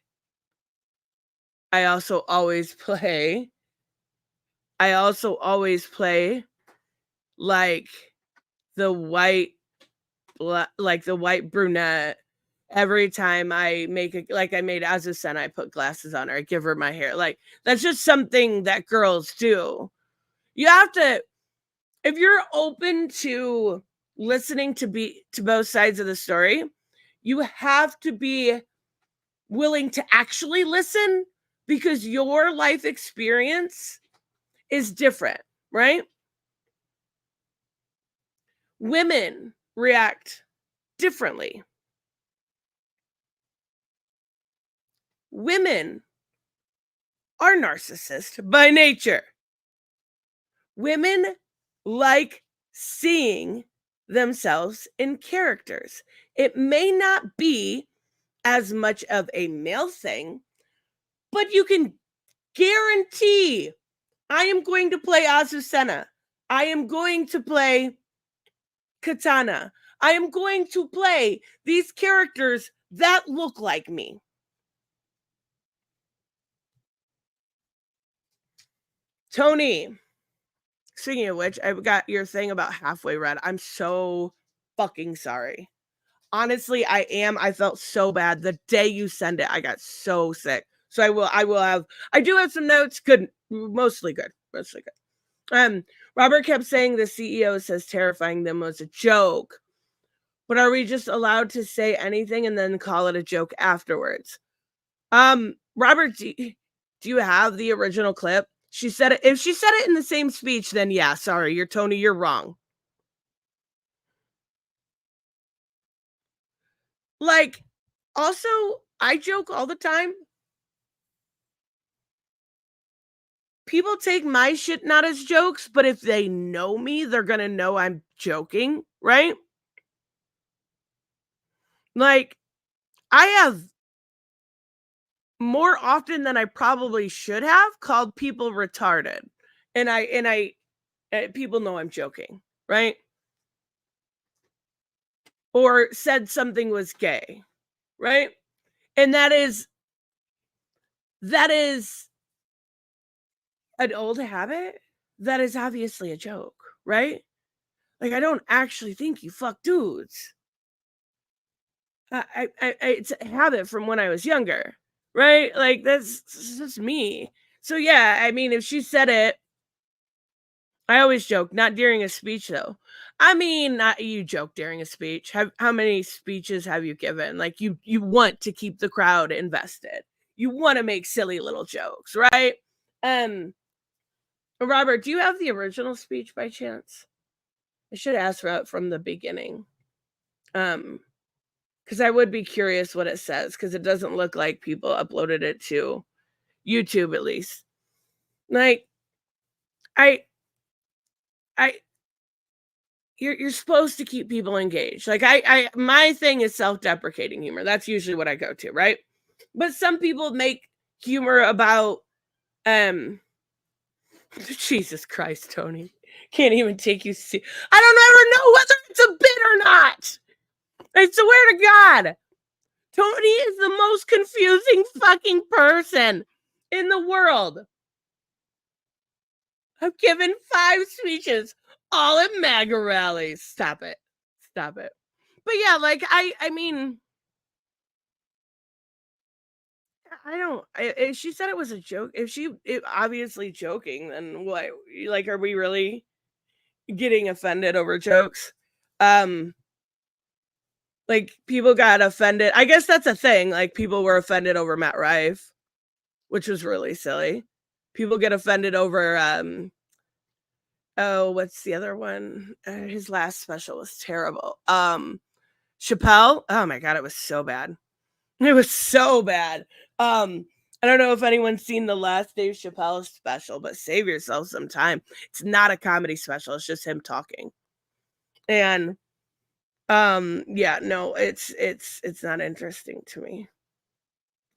S1: I also always play like the white brunette. Every time I make I made Azucena, I put glasses on her. I give her my hair. Like, that's just something that girls do. You have to, if you're open to listening to both sides of the story, you have to be willing to actually listen because your life experience is different, right? Women react differently. Women are narcissists by nature. Women like seeing themselves in characters. It may not be as much of a male thing, but you can guarantee I am going to play Azucena. I am going to play Katana. I am going to play these characters that look like me. Tony, speaking of which, I got your thing about halfway read. I'm so fucking sorry. Honestly, I am. I felt so bad the day you sent it. I got so sick. So I do have some notes. Good, mostly good. Robert kept saying the CEO says terrifying them was a joke. But are we just allowed to say anything and then call it a joke afterwards? Robert, do you have the original clip? She said it. If she said it in the same speech, then yeah, sorry, Tony, you're wrong. Like, also, I joke all the time. People take my shit not as jokes, but if they know me, they're gonna know I'm joking, right? Like, I have more often than I probably should have called people retarded. And people know I'm joking, right? Or said something was gay, right? And that is an old habit. That is obviously a joke, right? Like, I don't actually think you fuck dudes. It's a habit from when I was younger, right? Like, that's just me. So yeah, I mean, if she said it, I always joke, not during a speech though. I mean, not you joke during a speech. How many speeches have you given? Like, you want to keep the crowd invested. You want to make silly little jokes, right? Robert, do you have the original speech by chance? I should ask for it from the beginning. Because I would be curious what it says, because it doesn't look like people uploaded it to YouTube, at least. Like, you're supposed to keep people engaged. Like, my thing is self-deprecating humor. That's usually what I go to, right? But some people make humor about Jesus Christ, Tony. Can't even take you I don't ever know whether it's a bit or not. I swear to God. Tony is the most confusing fucking person in the world. I've given 5 speeches, all at MAGA rallies. Stop it. But yeah, like, I mean, I don't. If she said it was a joke, if obviously joking, then what? Like, are we really getting offended over jokes? Like, people got offended. I guess that's a thing. Like, people were offended over Matt Rife, which was really silly. People get offended over oh, what's the other one? His last special was terrible. Chappelle. Oh my God, it was so bad. It was so bad. I don't know if anyone's seen the last Dave Chappelle special, but save yourself some time. It's not a comedy special. It's just him talking. And yeah, no, it's not interesting to me.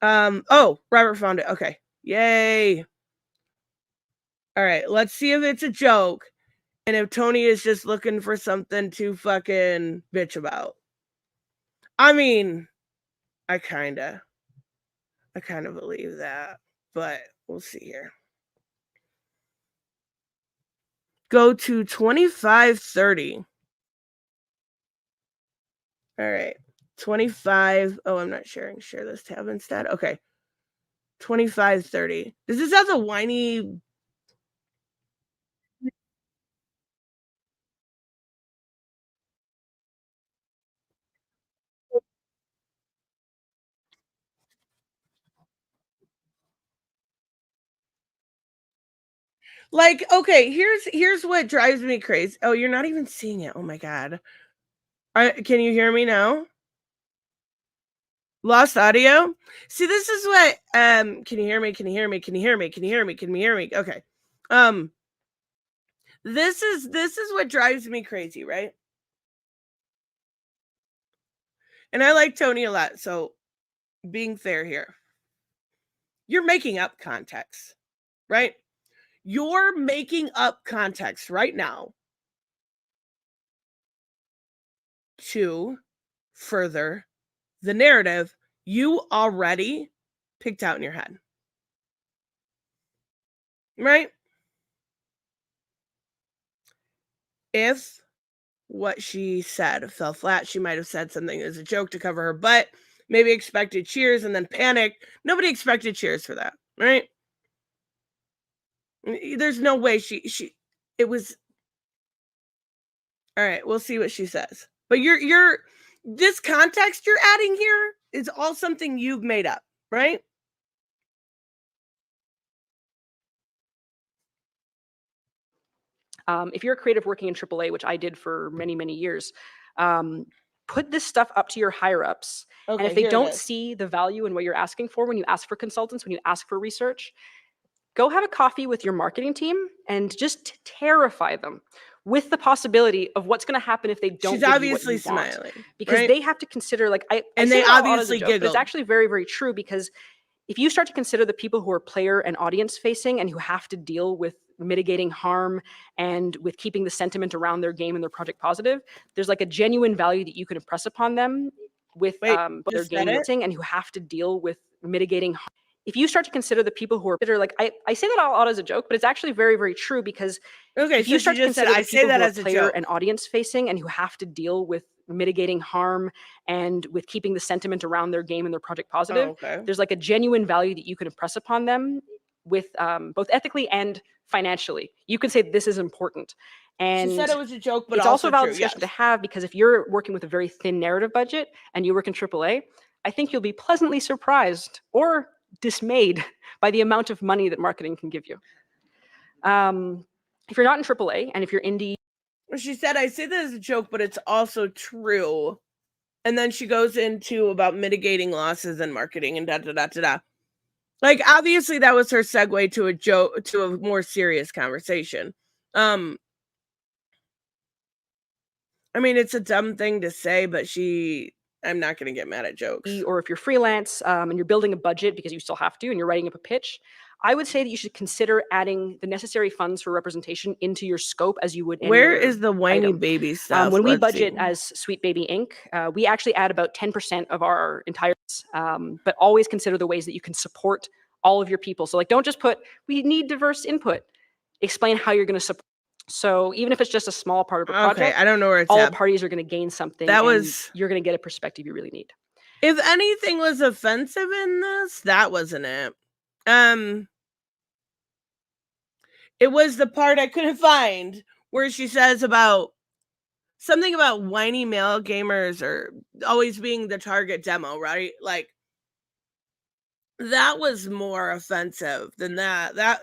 S1: Oh, Robert found it. Okay. Yay. All right, let's see if it's a joke and if Tony is just looking for something to fucking bitch about. I mean, I kind of believe that, but we'll see here. Go to 2530. All right. 25. Oh, I'm not sharing. Share this tab instead. Okay. 2530. Does this have the whiny? Like, okay, here's what drives me crazy. Oh, you're not even seeing it. Oh my God. Can you hear me now? Lost audio. See, this is what can you hear me? Can you hear me? Can you hear me? Can you hear me? Can you hear me? Okay. This is what drives me crazy, right? And I like Tony a lot, so being fair here. You're making up context, right? You're making up context right now to further the narrative you already picked out in your head. Right? If what she said fell flat, she might have said something as a joke to cover her butt, maybe expected cheers and then panicked. Nobody expected cheers for that, right? There's no way it was. All right, we'll see what she says. But this context you're adding here is all something you've made up, right?
S4: If you're a creative working in AAA, which I did for many, many years, put this stuff up to your higher ups.
S1: Okay,
S4: and if they
S1: here it
S4: don't
S1: is.
S4: see the value in what you're asking for, when you ask for consultants, when you ask for research, go have a coffee with your marketing team and just terrify them with the possibility of what's going to happen if they don't
S1: She's
S4: give
S1: obviously
S4: you what you want.
S1: smiling,
S4: Because
S1: right?
S4: they have to consider, like, I
S1: And
S4: say
S1: they
S4: that out loud as a
S1: obviously
S4: joke, but it's
S1: giggled.
S4: actually very, very true, because if you start to consider the people who are player and audience facing and who have to deal with mitigating harm and with keeping the sentiment around their game and their project positive, there's like a genuine value that you can impress upon them with
S1: Wait,
S4: both their
S1: just said
S4: game
S1: it?
S4: and who have to deal with mitigating harm. If you start to consider the people who are like, I say that out as a joke, but it's actually very, very true, because
S1: Okay,
S4: if you
S1: so
S4: start
S1: she
S4: to
S1: just said,
S4: consider the
S1: I say
S4: people
S1: that
S4: who are
S1: as a
S4: player
S1: joke.
S4: and audience facing and who have to deal with mitigating harm and with keeping the sentiment around their game and their project positive,
S1: Okay.
S4: there's like a genuine value that you can impress upon them with both ethically and financially. You can say this is important. And
S1: she said it was a joke, but
S4: it's also a valid
S1: true,
S4: discussion
S1: yes.
S4: to have, because if you're working with a very thin narrative budget and you work in AAA, I think you'll be pleasantly surprised or dismayed by the amount of money that marketing can give you. If you're not in AAA and if you're indie,
S1: She said, I say that as a joke, but it's also true. And then she goes into about mitigating losses and marketing and da da da da da. Like, obviously that was her segue to a joke, to a more serious conversation. I mean, it's a dumb thing to say, but I'm not going to get mad at jokes.
S4: or if you're freelance and you're building a budget because you still have to and you're writing up a pitch, I would say that you should consider adding the necessary funds for representation into your scope as you would any
S1: Where
S4: other
S1: is the whiny
S4: item.
S1: baby stuff?
S4: When we
S1: Let's
S4: budget
S1: see.
S4: as Sweet Baby Inc., we actually add about 10% of our entire, but always consider the ways that you can support all of your people. So like, don't just put, we need diverse input. Explain how you're going to support. So even if it's just a small part of a project,
S1: I don't know where it's
S4: all
S1: at.
S4: parties are going to gain something.
S1: That
S4: and
S1: was,
S4: you're going to get a perspective you really need.
S1: If anything was offensive in this, that wasn't it. It was the part I couldn't find where she says about something about whiny male gamers or always being the target demo, right? Like, that was more offensive than that.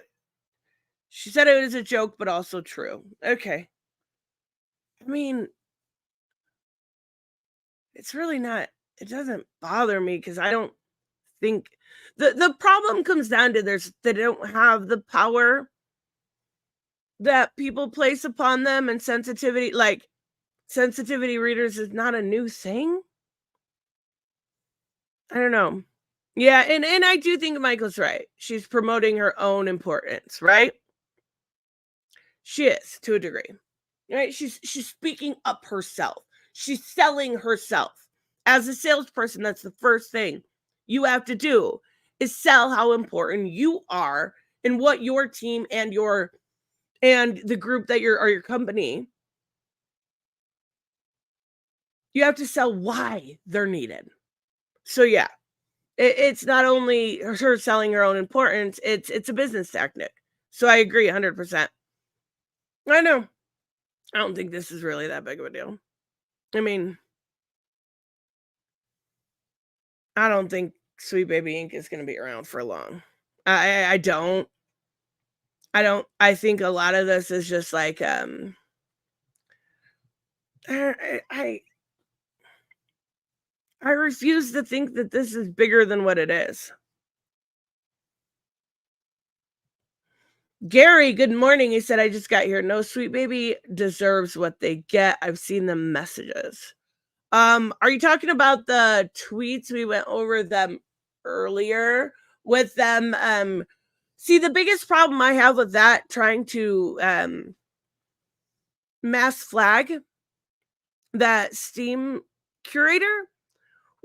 S1: She said it was a joke, but also true. Okay. I mean, it's really not, it doesn't bother me because I don't think the problem comes down to they don't have the power that people place upon them, and sensitivity, like sensitivity readers is not a new thing. I don't know. Yeah, and I do think Michael's right. She's promoting her own importance, right? She is, to a degree. Right? She's speaking up herself. She's selling herself. As a salesperson, that's the first thing you have to do, is sell how important you are and what your team and the group that or your company, you have to sell why they're needed. So yeah, it's not only her selling her own importance, it's a business tactic. So I agree 100%. I know. I don't think this is really that big of a deal. I mean, I don't think Sweet Baby Inc. is going to be around for long. I don't. I think a lot of this is just like I I refuse to think that this is bigger than what it is. Gary, good morning. He said, I just got here. No, Sweet Baby deserves what they get. I've seen the messages. Are you talking about the tweets? We went over them earlier with them. See, the biggest problem I have with that, trying to mass flag that Steam curator,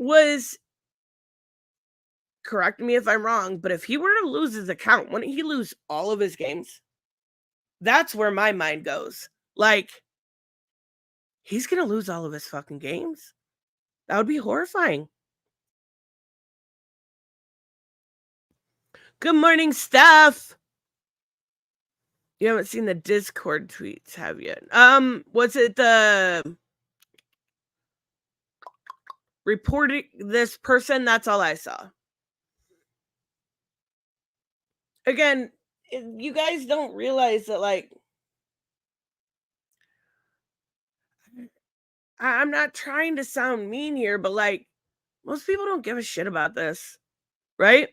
S1: was, correct me if I'm wrong, but if he were to lose his account, wouldn't he lose all of his games? That's where my mind goes. Like, he's gonna lose all of his fucking games. That would be horrifying. Good morning, Steph. You haven't seen the Discord tweets, have you? Was it the reporting this person? That's all I saw. Again, you guys don't realize that, like, I'm not trying to sound mean here, but like, most people don't give a shit about this, right?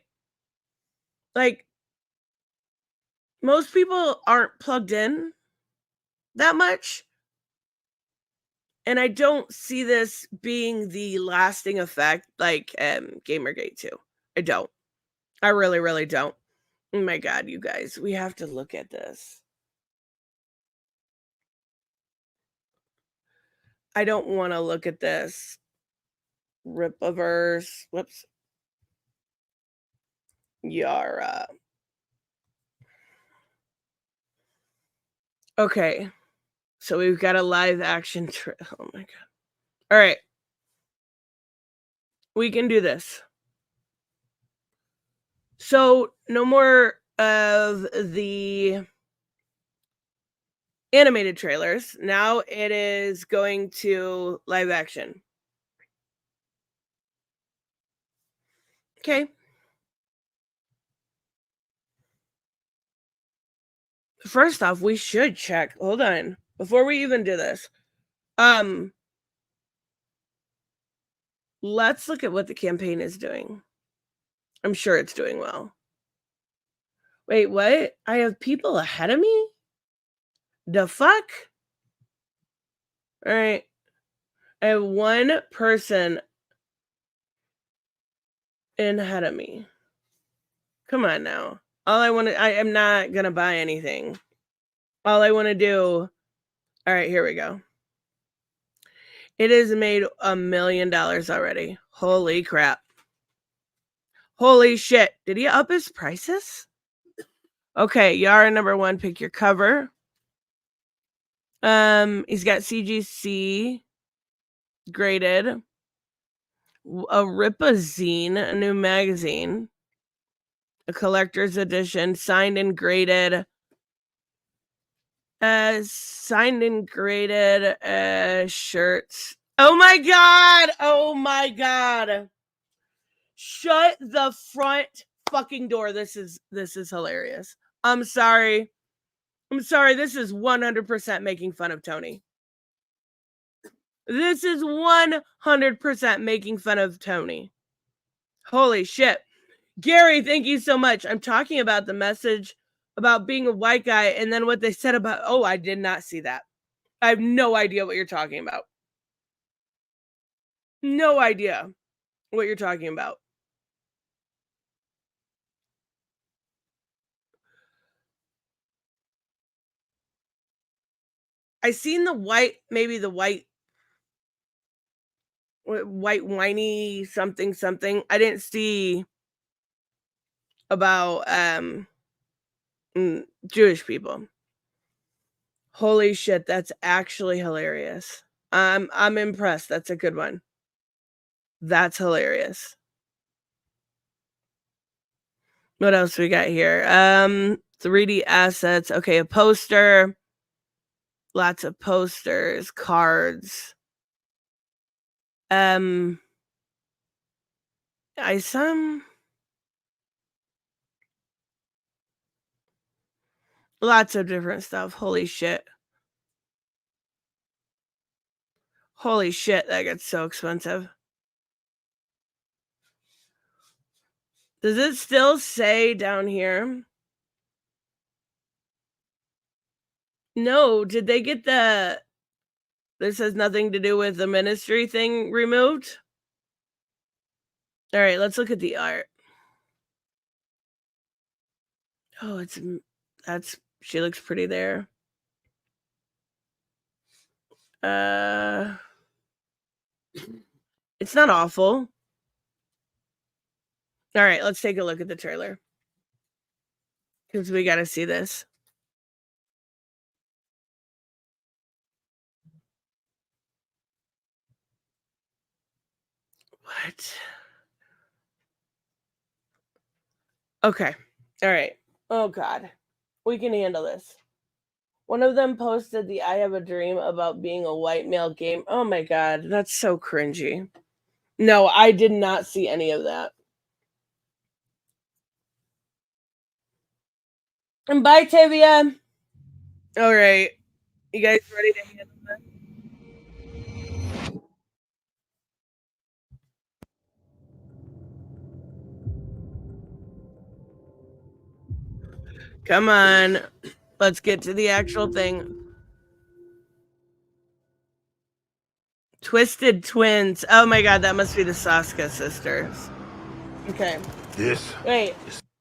S1: Like, most people aren't plugged in that much. And I don't see this being the lasting effect like Gamergate 2. I don't. I really, really don't. Oh my God, you guys, we have to look at this. I don't want to look at this. Rippaverse. Whoops. Yaira. Okay. So we've got a live action. Oh my God. All right. We can do this. So no more of the animated trailers. Now it is going to live action. Okay. First off, we should check. Hold on. Before we even do this. Let's look at what the campaign is doing. I'm sure it's doing well. Wait, what? I have people ahead of me? The fuck? All right. I have one person in ahead of me. Come on now. All I want to, I am not going to buy anything. All I want to do. All right, here we go. It has made $1 million already. Holy crap. Holy shit. Did he up his prices? Okay, Yaira #1, pick your cover. He's got CGC graded. A Ripazine, a new magazine. A collector's edition, signed and graded. Signed and graded shirts. Oh my God! Oh my God! Shut the front fucking door. This is hilarious. I'm sorry. This is 100% making fun of Tony. This is 100% making fun of Tony. Holy shit. Gary, thank you so much. I'm talking about the message about being a white guy and then what they said about, oh, I did not see that. I have no idea what you're talking about. No idea what you're talking about. I seen the white, maybe the white whiny something. I didn't see about Jewish people. Holy shit, that's actually hilarious. I'm impressed. That's a good one. That's hilarious. What else we got here? 3D assets. Okay, a poster. Lots of posters, cards. Lots of different stuff. Holy shit. Holy shit, that gets so expensive. Does it still say down here? No, did they get the this has nothing to do with the ministry thing removed? All right, let's look at the art. Oh, she looks pretty there. It's not awful. All right, let's take a look at the trailer. Because we got to see this. What? Okay. All right. Oh, God. We can handle this. One of them posted the I have a dream about being a white male game. Oh, my God. That's so cringy. No, I did not see any of that. And bye, Tavia. All right. You guys ready to handle this? Come on. Let's get to the actual thing. Twisted Twins. Oh my God, that must be the Saska sisters. Okay. Wait,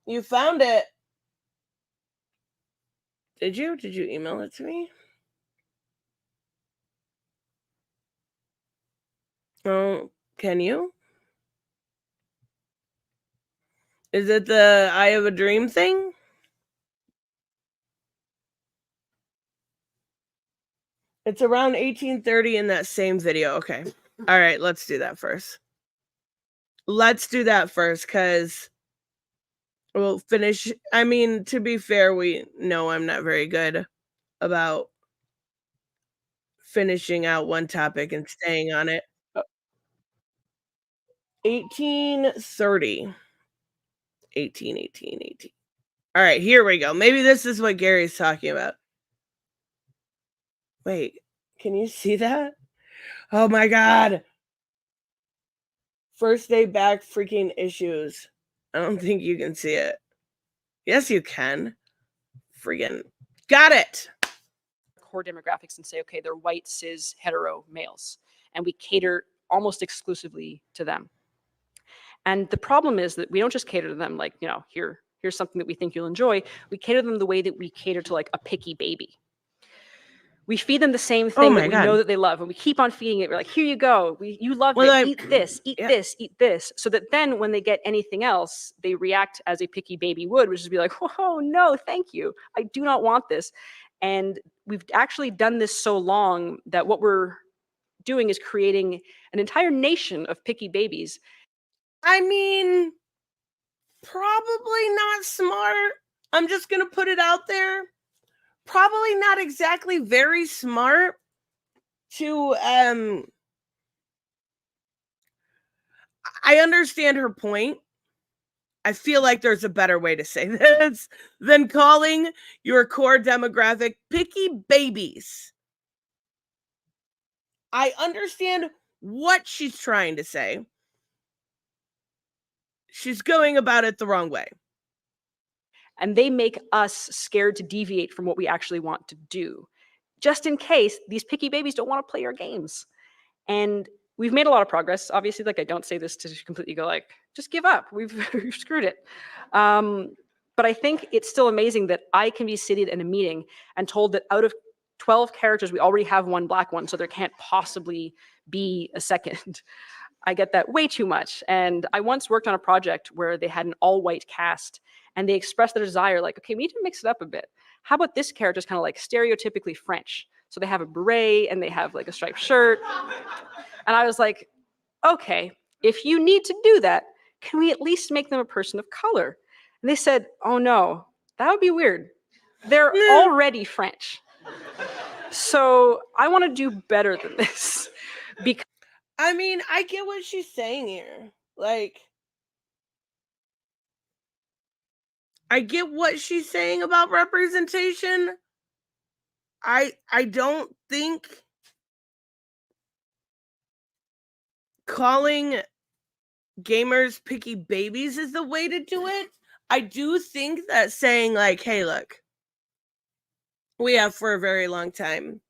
S1: you found it. Did you? Did you email it to me? Oh, can you? Is it the I have a dream thing? It's around 1830 in that same video. Okay. All right, let's do that first. Let's do that first, because we'll finish. I mean, to be fair, we know I'm not very good about finishing out one topic and staying on it. 1830. 18. All right, here we go. Maybe this is what Gary's talking about. Wait, can you see that? Oh my God. First day back freaking issues. I don't think you can see it. Yes, you can. Freaking got it.
S4: Core demographics and say, okay, they're white, cis, hetero males. And we cater almost exclusively to them. And the problem is that we don't just cater to them like, here's something that we think you'll enjoy. We cater to them the way that we cater to like a picky baby. We feed them the same thing that we know that they love, and we keep on feeding it. We're like, here you go. You love it. Eat this, eat this, eat this. So that then when they get anything else, they react as a picky baby would, which is be like, oh, no, thank you. I do not want this. And we've actually done this so long that what we're doing is creating an entire nation of picky babies.
S1: I mean, probably not smart. I'm just going to put it out there. Probably not exactly very smart to I understand her point. I feel like there's a better way to say this than calling your core demographic picky babies. I understand what she's trying to say. She's going about it the wrong way.
S4: And they make us scared to deviate from what we actually want to do, just in case these picky babies don't want to play our games. And we've made a lot of progress. Obviously, like, I don't say this to completely go like, just give up. We've screwed it. But I think it's still amazing that I can be seated in a meeting and told that out of 12 characters, we already have one black one, so there can't possibly be a second. I get that way too much. And I once worked on a project where they had an all-white cast, and they expressed their desire, like, okay, we need to mix it up a bit. How about this character is kind of like stereotypically French? So they have a beret and they have like a striped shirt. And I was like, okay, if you need to do that, can we at least make them a person of color? And they said, oh no, that would be weird. They're already French. So I want to do better than this. Because
S1: I mean, I get what she's saying here. Like, I get what she's saying about representation. I don't think calling gamers picky babies is the way to do it. I do think that saying like, hey, look, we have for a very long time,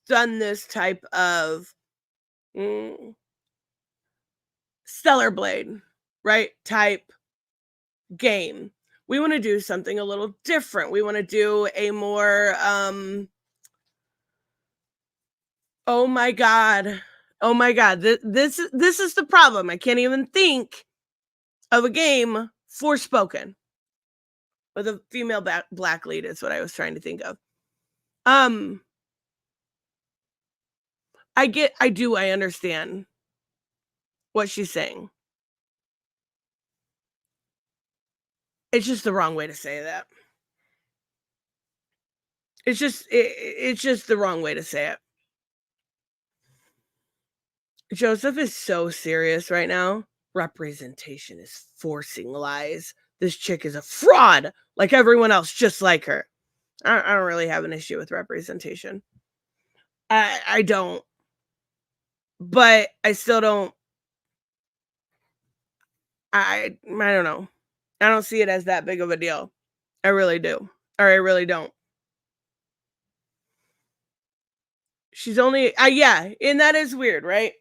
S1: done this type of Stellar Blade, right? Type game. We want to do something a little different. We want to do a more, oh my God. This is the problem. I can't even think of a game Forspoken with a female black lead is what I was trying to think of. I understand what she's saying. It's just the wrong way to say that. It's just the wrong way to say it. Joseph is so serious right now. Representation is forcing lies. This chick is a fraud, like everyone else, just like her. I don't really have an issue with representation. I don't. But I still don't. I don't know. I don't see it as that big of a deal. I really do. Or I really don't. She's only yeah, and that is weird, right?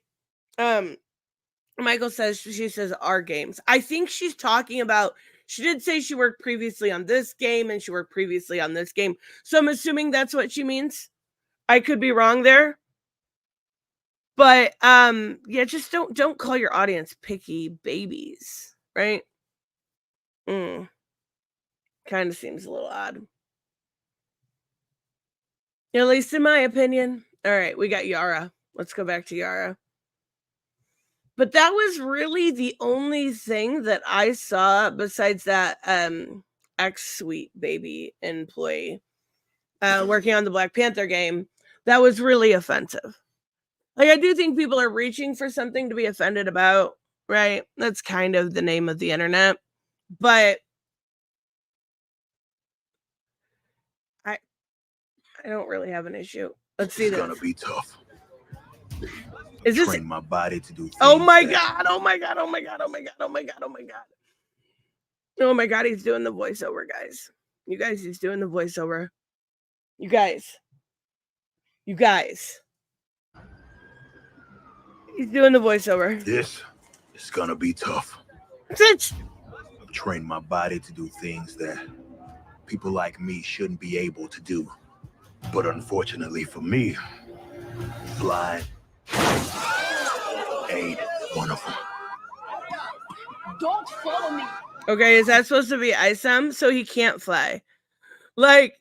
S1: Michael says she says our games. I think she's talking about, she did say she worked previously on this game and she worked previously on this game. So I'm assuming that's what she means. I could be wrong there. But yeah, just don't call your audience picky babies, right? Kind of seems a little odd. At least in my opinion. All right, we got Yaira. Let's go back to Yaira. But that was really the only thing that I saw besides that ex-Sweet Baby employee working on the Black Panther game that was really offensive. Like, I do think people are reaching for something to be offended about, right? That's kind of the name of the internet. But I don't really have an issue. Let's see this.
S7: It's gonna be tough.
S1: Is this
S7: train my body to do things?
S1: Oh my god, oh my god, oh my god, oh my god, oh my god, oh my god. Oh my god, he's doing the voiceover, guys. You guys, he's doing the voiceover. You guys. He's doing the voiceover.
S7: This is gonna be tough.
S1: Sit.
S7: Train my body to do things that people like me shouldn't be able to do. But unfortunately for me, flying ain't one of them.
S9: Don't follow me.
S1: Okay, is that supposed to be Isam? So he can't fly. Like,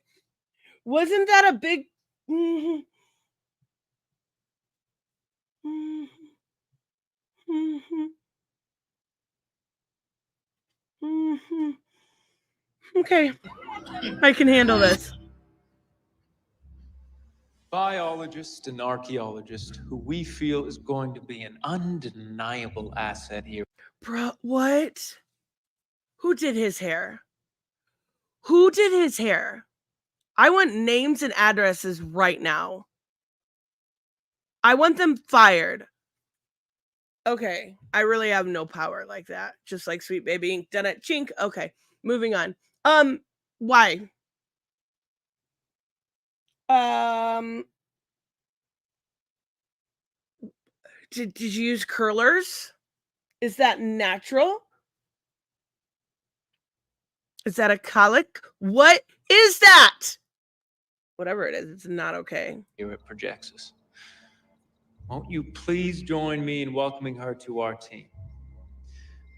S1: wasn't that a big... Okay, I can handle this.
S10: Biologist and archaeologist who we feel is going to be an undeniable asset here.
S1: Bro, what? Who did his hair? Who did his hair? I want names and addresses right now. I want them fired. Okay, I really have no power like that. Just like Sweet Baby Inc. Done it. Chink. Okay, moving on. Why? Did you use curlers? Is that natural? Is that a colic? What is that? Whatever it is, it's not okay.
S10: Here it projects us. Won't you please join me in welcoming her to our team?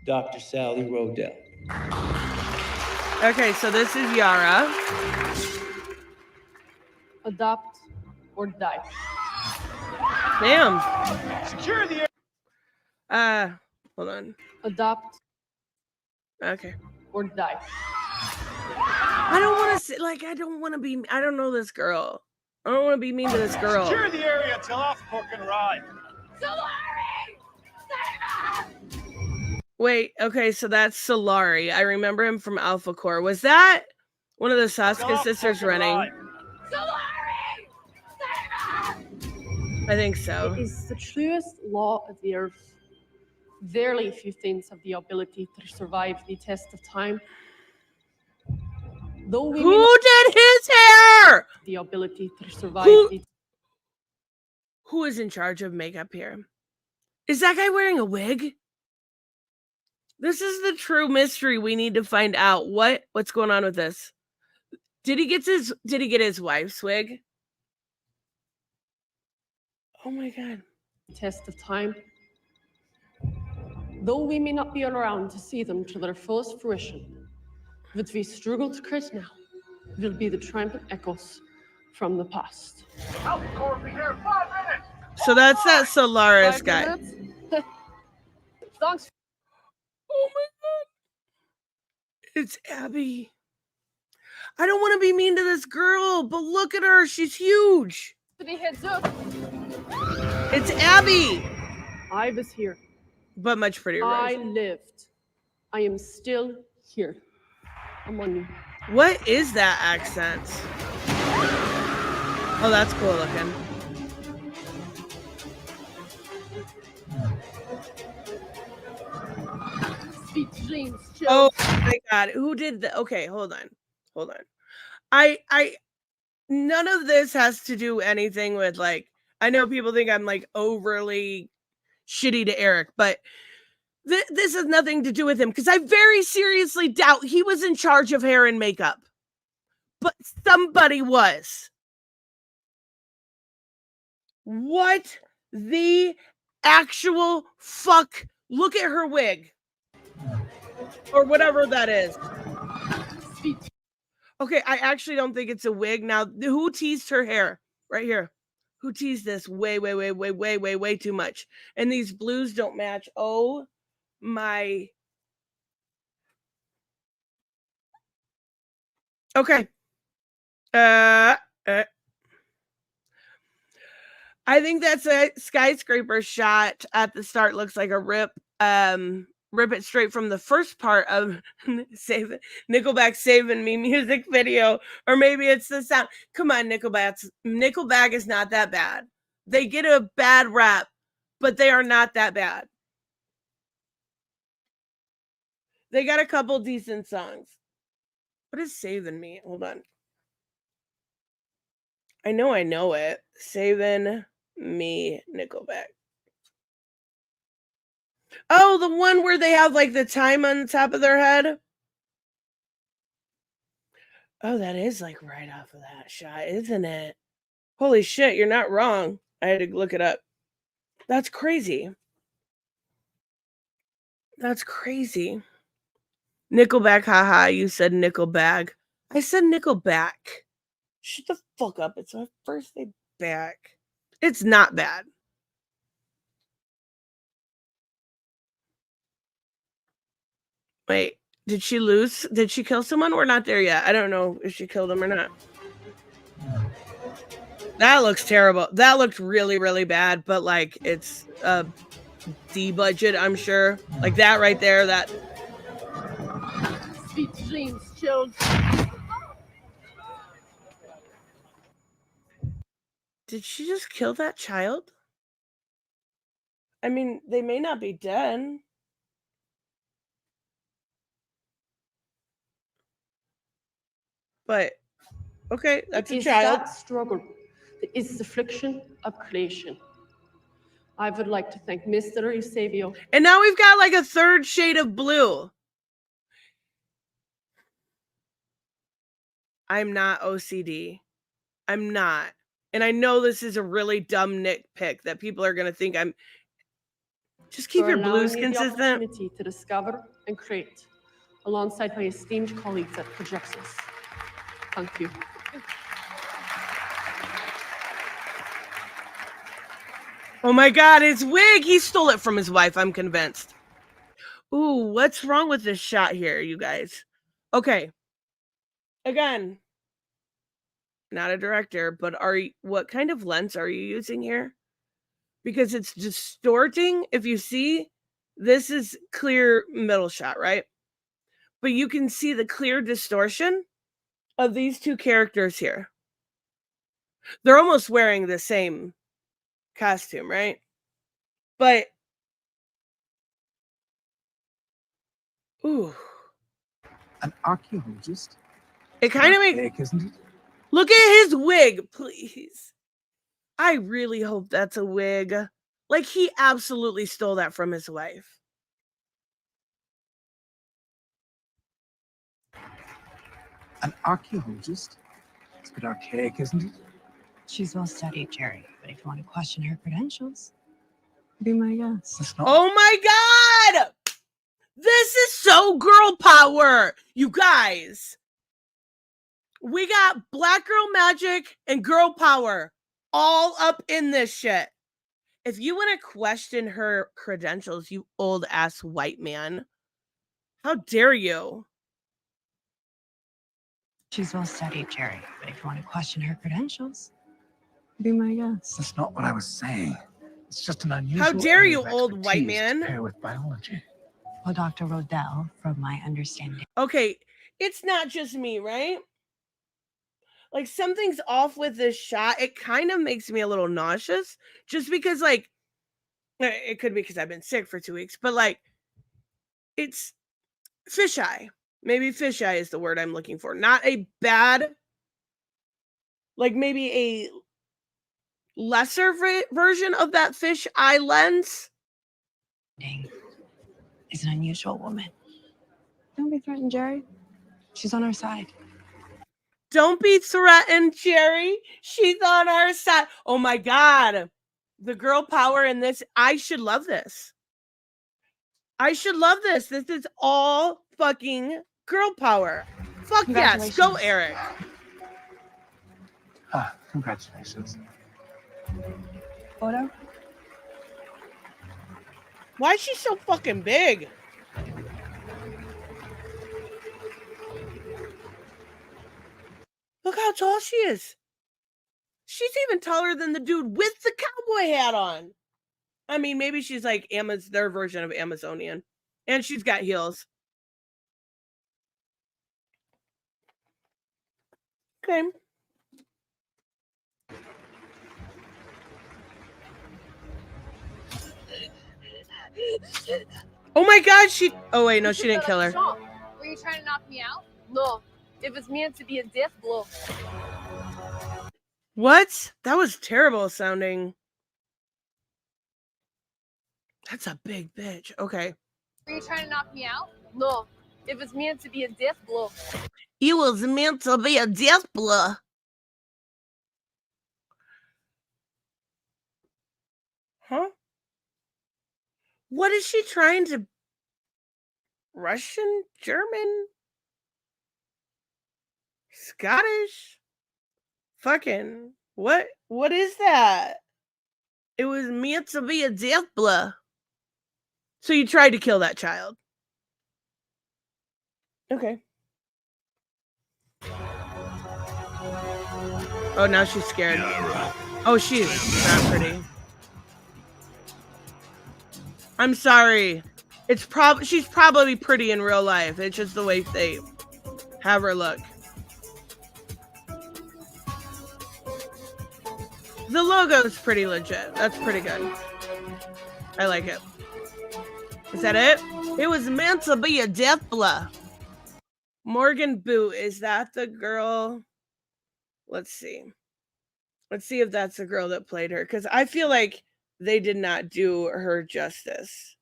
S10: Dr. Sally Rodell.
S1: Okay, so this is Yaira.
S9: Adopt or die.
S1: Damn.
S10: Secure the
S1: Hold on.
S9: Adopt
S1: Okay.
S9: or die.
S1: I don't want to say, like, I don't know this girl. I don't want to be mean to this girl.
S10: Secure the area till Alpha can arrive.
S1: Wait, okay, so that's Solari. I remember him from Alpha Core. Was that one of the Sasuke sisters running?
S9: Solari!
S1: I think so.
S9: It is the truest law of the earth Very few things have the ability to survive the test of time. Though we may
S1: Who
S9: not
S1: did his hair?
S9: have the ability to survive
S1: Who is in charge of makeup here? Is that guy wearing a wig? This is the true mystery we need to find out. What's going on with this? Did he get his wife's wig? Oh my god.
S9: test of time. Though we may not be around to see them to their fullest fruition, what we struggle to create now will be the triumphant echoes from the past.
S1: So that's that Solaris guy.
S9: Thanks.
S1: Oh my god. It's Abby. I don't want to be mean to this girl, but look at her. She's huge.
S9: Heads up.
S1: It's Abby.
S9: I was here.
S1: But much prettier.
S9: I lived. I am still here. I'm on you.
S1: What is that accent? Oh, that's cool looking.
S9: Sweet dreams,
S1: Oh
S9: children.
S1: my god, who did that? Okay, hold on. None of this has to do anything with like, I know people think I'm like overly shitty to Eric, but this has nothing to do with him because I very seriously doubt he was in charge of hair and makeup. But somebody was. What the actual fuck? Look at her wig. Or whatever that is. Okay, I actually don't think it's a wig. Now, who teased her hair? Right here. Who teased this way too much? And these blues don't match. Oh my. Okay. I think that's a skyscraper shot at the start. Looks like a rip it straight from the first part of Nickelback Saving Me music video, or maybe it's the sound. Come on, Nickelback is not that bad. They get a bad rap, but they are not that bad. They got a couple decent songs. What is Saving Me? Hold on. I know it. Saving Me, Nickelback. Oh, the one where they have like the time on the top of their head. Oh, that is like right off of that shot, isn't it? Holy shit, you're not wrong. I had to look it up. That's crazy. That's crazy. Nickelback, haha. You said Nickelbag. I said Nickelback. Shut the fuck up. It's my first day back. It's not bad. Wait, did she lose? Did she kill someone? We're not there yet. I don't know if she killed him or not. That looks terrible. That looked really, really bad, but like it's D budget, I'm sure. Like that right there, that.
S9: Sweet dreams, children.
S1: Did she just kill that child? I mean, they may not be dead. But okay, that's a child.
S9: That struggle that is the affliction of creation. I would like to thank Mr. Eusebio.
S1: And now we've got like a third shade of blue. I'm not OCD. I'm not. And I know this is a really dumb nitpick that people are going to think I'm. Just keep your blues consistent.
S9: The opportunity to discover and create alongside my esteemed colleagues at Projections. Thank you.
S1: Oh my god, his wig! He stole it from his wife, I'm convinced. Ooh, what's wrong with this shot here, you guys? Okay. Again, not a director, but what kind of lens are you using here? Because it's distorting. If you see, this is clear middle shot, right? But you can see the clear distortion of these two characters here. They're almost wearing the same costume, right? But Ooh.
S7: An archaeologist?
S1: It kind of makes...
S7: isn't it?
S1: Look at his wig, please. I really hope that's a wig. Like, he absolutely stole that from his wife.
S7: An archaeologist? It's a bit archaic, isn't it?
S11: She's well studied, Jerry, but if you want to question her credentials, be my guest.
S1: Oh my God! This is so girl power, you guys. We got black girl magic and girl power all up in this shit. If you want to question her credentials, you old ass white man, how dare you?
S11: She's well studied, Jerry, but if you want to question her credentials, be my guest.
S7: That's not what I was saying. It's just an unusual.
S1: How dare
S7: area
S1: you,
S7: of
S1: old white
S7: expertise to
S1: man?
S7: pair with biology.
S11: Well, Dr. Rodell, from my understanding.
S1: Okay, it's not just me, right? Like, something's off with this shot. It kind of makes me a little nauseous, just because, like, it could be because I've been sick for 2 weeks, but, like, it's fisheye. Maybe fisheye is the word I'm looking for. Not a bad, like, maybe a lesser version of that fish eye lens.
S11: Is an unusual woman. Don't be threatened, Jerry. She's on our side.
S1: Don't be threatened, Jerry. She's on our side. Oh my God. The girl power in this. I should love this. I should love this. This is all fucking girl power. Fuck yes. Go, Eric.
S7: Congratulations.
S11: Photo?
S1: Why is she so fucking big? Look how tall she is. She's even taller than the dude with the cowboy hat on. I mean, maybe she's like their version of Amazonian. And she's got heels. Okay. Oh my God, oh wait, no, she didn't kill her.
S12: Were you trying to knock me out? No. If it's meant to be a death blow.
S1: What? That was terrible sounding. That's a big bitch. Okay.
S12: Were you trying to knock me out? No. If it's meant to be a death blow.
S1: It was meant to be a death blow. Huh? What is she trying to... Russian? German? Scottish? Fucking... What is that? It was meant to be a death blow. So you tried to kill that child. Okay. Oh, now she's scared. Oh, she's not pretty. I'm sorry. She's probably pretty in real life. It's just the way they have her look. The logo's pretty legit. That's pretty good. I like it. Is that it? It was meant to be a death blow. Morgan Boot, is that the girl? Let's see. Let's see if that's the girl that played her, because I feel like they did not do her justice.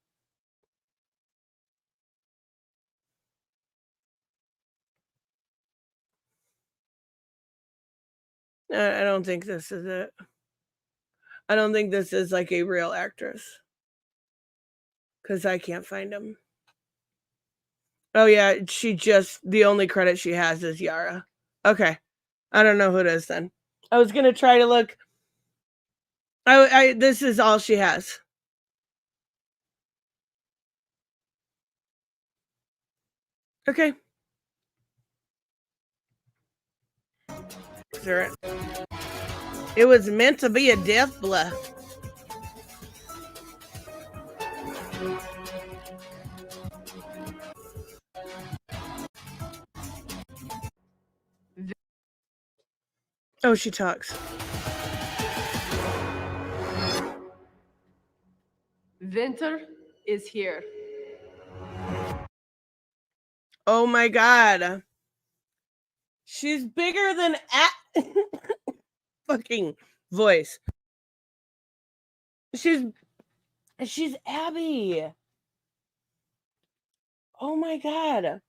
S1: I don't think this is it. I don't think this is like a real actress. Because I can't find him. Oh yeah, the only credit she has is Yaira. Okay. I don't know who it is then. I was going to try to look. This is all she has. Okay. It was meant to be a death blow. Oh, she talks.
S9: Winter is here.
S1: Oh my God. She's bigger than fucking voice. She's Abby. Oh my God.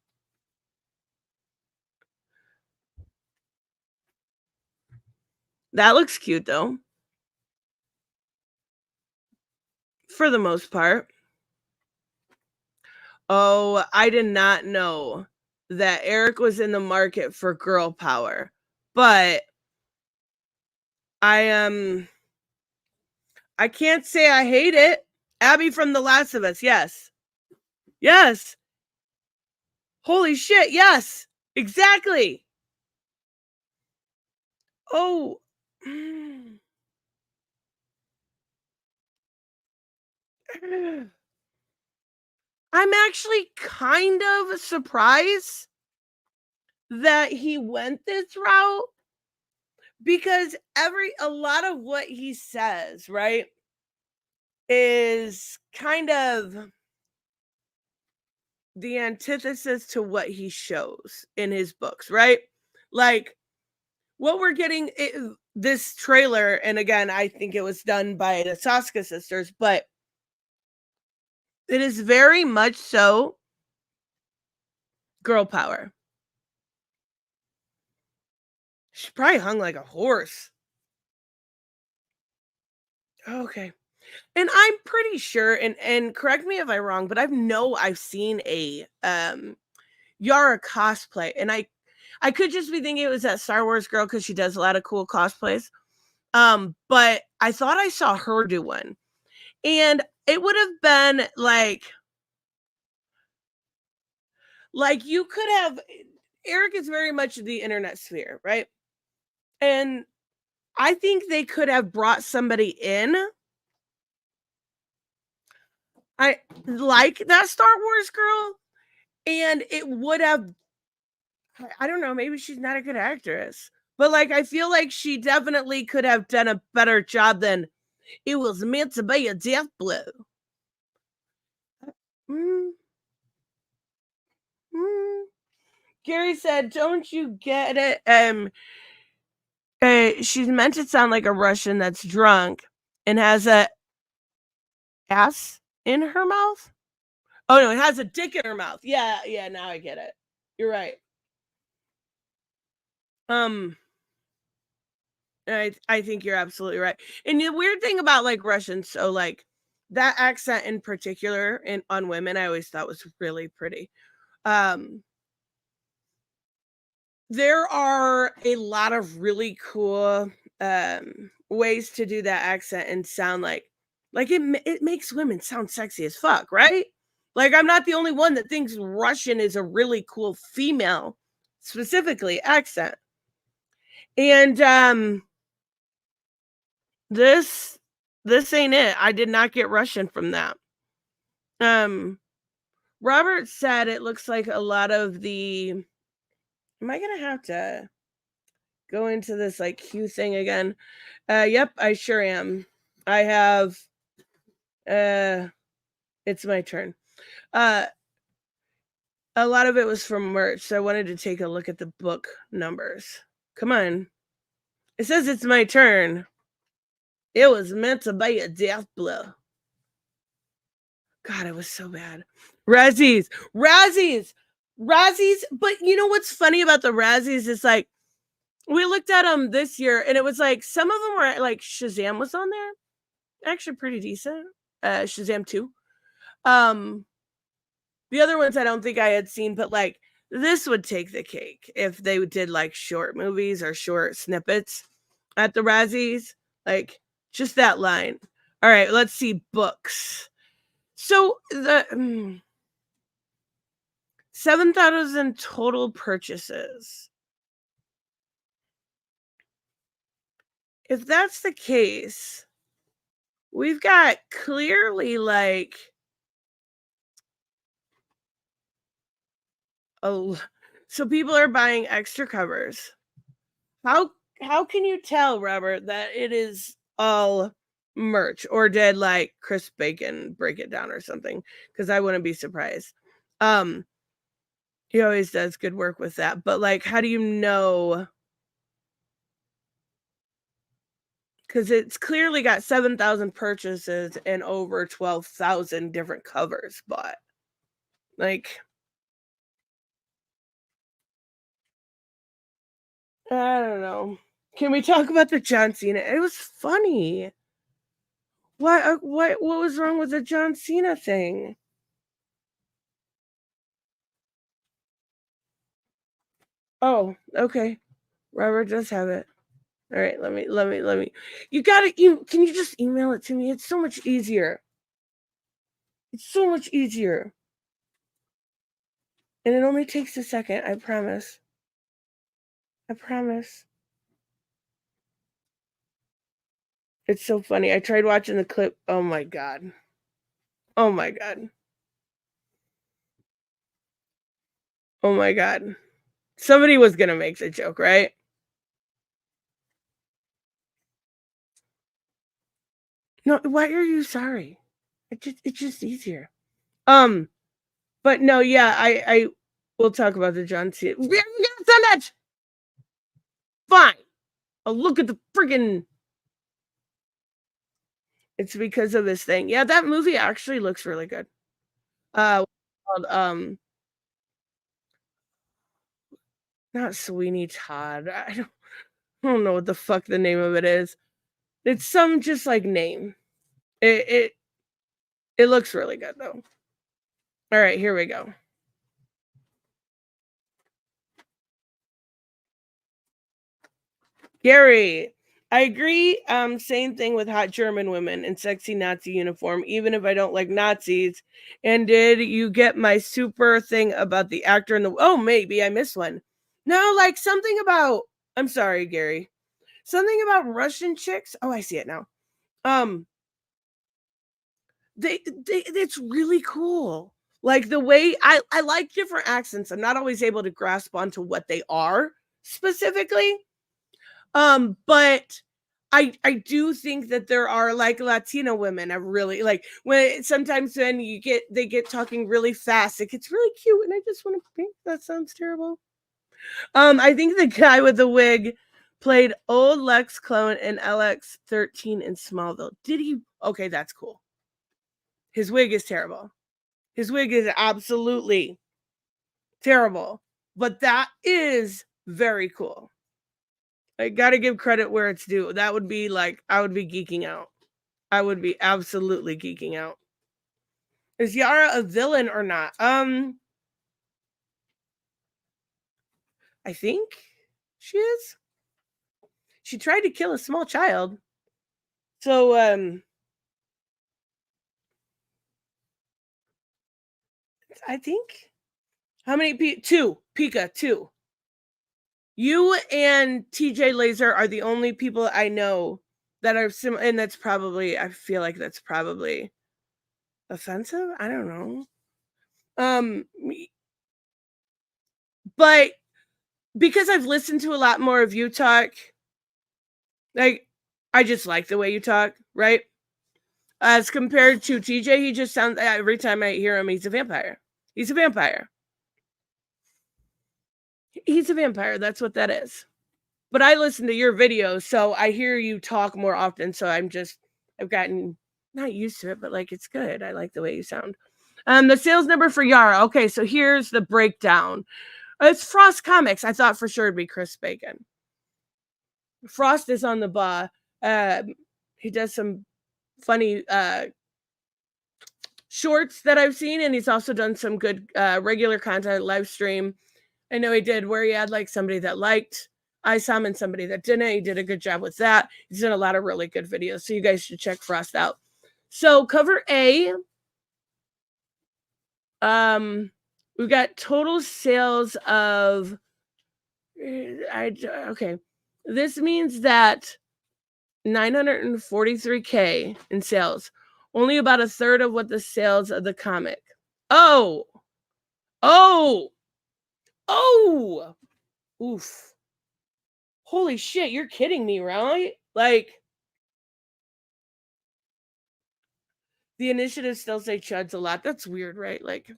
S1: That looks cute though. For the most part. Oh, I did not know that Eric was in the market for girl power. But I can't say I hate it. Abby from The Last of Us, yes. Yes. Holy shit, yes. Exactly. Oh. I'm actually kind of surprised that he went this route because a lot of what he says, right, is kind of the antithesis to what he shows in his books, right? Like what we're getting this trailer, and again, I think it was done by the Soska sisters, but it is very much so girl power. She probably hung like a horse. Okay. And I'm pretty sure, and correct me if I'm wrong, but I've seen a Yara cosplay, and I could just be thinking it was that Star Wars girl because she does a lot of cool cosplays. But I thought I saw her do one. And it would have been like you could have Eric is very much the internet sphere, right? And I think they could have brought somebody in. I like that Star Wars girl, and it would have, I don't know, maybe she's not a good actress, but like I feel like she definitely could have done a better job than it was meant to be a death blow. Mm. Mm. Gary said, "Don't you get it? She's meant to sound like a Russian that's drunk and has a ass in her mouth. Oh no, it has a dick in her mouth. Yeah, now I get it. You're right. I think you're absolutely right. And the weird thing about like Russians, so like that accent in particular on women, I always thought was really pretty. There are a lot of really cool ways to do that accent and sound like it makes women sound sexy as fuck, right? Like I'm not the only one that thinks Russian is a really cool female specifically accent. And this ain't it. I did not get Russian from that. Robert said it looks like a lot of the am I gonna have to go into this like Q thing again? Yep, I sure am. I have it's my turn. A lot of it was from merch, so I wanted to take a look at the book numbers. Come on. It says it's my turn. It was meant to be a death blow. God, it was so bad. Razzies. But you know what's funny about the Razzies is like we looked at them this year and it was like some of them were like Shazam was on there. Actually pretty decent. Shazam 2. The other ones I don't think I had seen, but like this would take the cake if they did like short movies or short snippets at the Razzies. Like just that line. All right, let's see books. So the 7,000 total purchases. If that's the case, we've got clearly like so people are buying extra covers. How can you tell, Robert, that it is all merch, or did like Chris Bacon break it down or something? Because I wouldn't be surprised. He always does good work with that. But like, how do you know? Because it's clearly got 7,000 purchases and over 12,000 different covers bought. Like, I don't know. Can we talk about the John Cena? It was funny. What was wrong with the John Cena thing? Oh, okay. Robert does have it. All right, let me. Can you just email it to me? It's so much easier. It's so much easier. And it only takes a second, I promise. I promise. It's so funny. I tried watching the clip. Oh my god. Oh my god. Oh my god. Somebody was gonna make the joke, right? No, why are you sorry? It's just easier. But no, yeah, I we'll talk about the John Cena. We're gonna send it. Fine. I'll look at the friggin'. It's because of this thing. Yeah, that movie actually looks really good. Called, not Sweeney Todd. I don't know what the fuck the name of it is. It's some just like name. It looks really good though. All right, here we go. Gary, I agree. Same thing with hot German women in sexy Nazi uniform, even if I don't like Nazis. And did you get my super thing about the actor in the? Oh, maybe I missed one. No, like something about. I'm sorry, Gary. Something about Russian chicks. Oh, I see it now. They it's really cool. Like the way I like different accents. I'm not always able to grasp onto what they are specifically. But I do think that there are like Latina women are really like when sometimes when they get talking really fast, it gets really cute, and I just want to think that sounds terrible. I think the guy with the wig played old Lex Clone in LX13 in Smallville. Did he? Okay, that's cool. His wig is terrible. His wig is absolutely terrible, but that is very cool. I gotta give credit where it's due. That would be like, I would be geeking out. I would be absolutely geeking out. Is Yara a villain or not? I think she is. She tried to kill a small child. So, I think. How many two. Pika, two. You and TJ Laser are the only people I know that are similar, and that's probably, I feel like that's probably offensive. I don't know. But because I've listened to a lot more of you talk, like I just like the way you talk, right? As compared to TJ, he just sounds, every time I hear him, he's a vampire. He's a vampire. He's a vampire. That's what that is. But I listen to your videos, so I hear you talk more often. So I've gotten not used to it, but like it's good. I like the way you sound. The sales number for Yara. Okay, so here's the breakdown. It's Frost Comics. I thought for sure it'd be Chris Bacon. Frost is on the bar. He does some funny shorts that I've seen, and he's also done some good regular content live stream. I know he did where he had like somebody that liked ISOM and somebody that didn't. He did a good job with that. He's done a lot of really good videos, so you guys should check Frost out. So cover A, we've got total sales of okay. This means that 943K in sales. Only about a third of what the sales of the comic. Oh. Oof. Holy shit, you're kidding me, right? Like, the initiatives still say chuds a lot. That's weird, right? Like,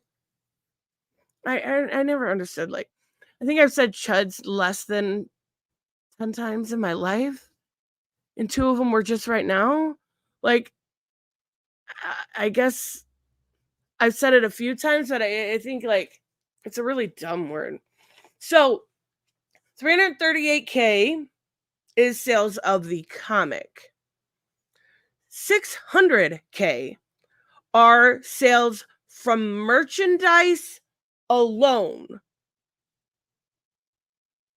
S1: I never understood, like, I think I've said chuds less than 10 times in my life, and 2 of them were just right now. Like, I guess I've said it a few times, but I think, like, it's a really dumb word. So, 338K is sales of the comic. 600K are sales from merchandise alone.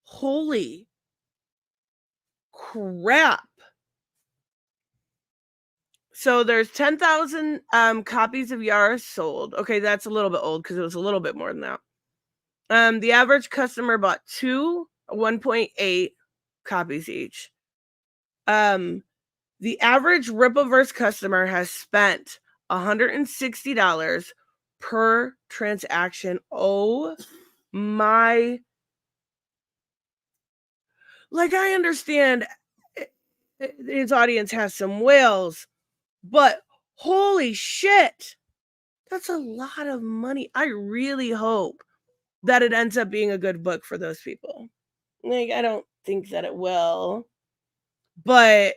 S1: Holy crap. So there's 10,000 copies of Yaira sold. Okay, that's a little bit old because it was a little bit more than that. The average customer bought 1.8 copies each. The average Rippaverse customer has spent $160 per transaction. Oh my. Like, I understand his audience has some whales, but holy shit, that's a lot of money. I really hope that it ends up being a good book for those people. Like, I don't think that it will, but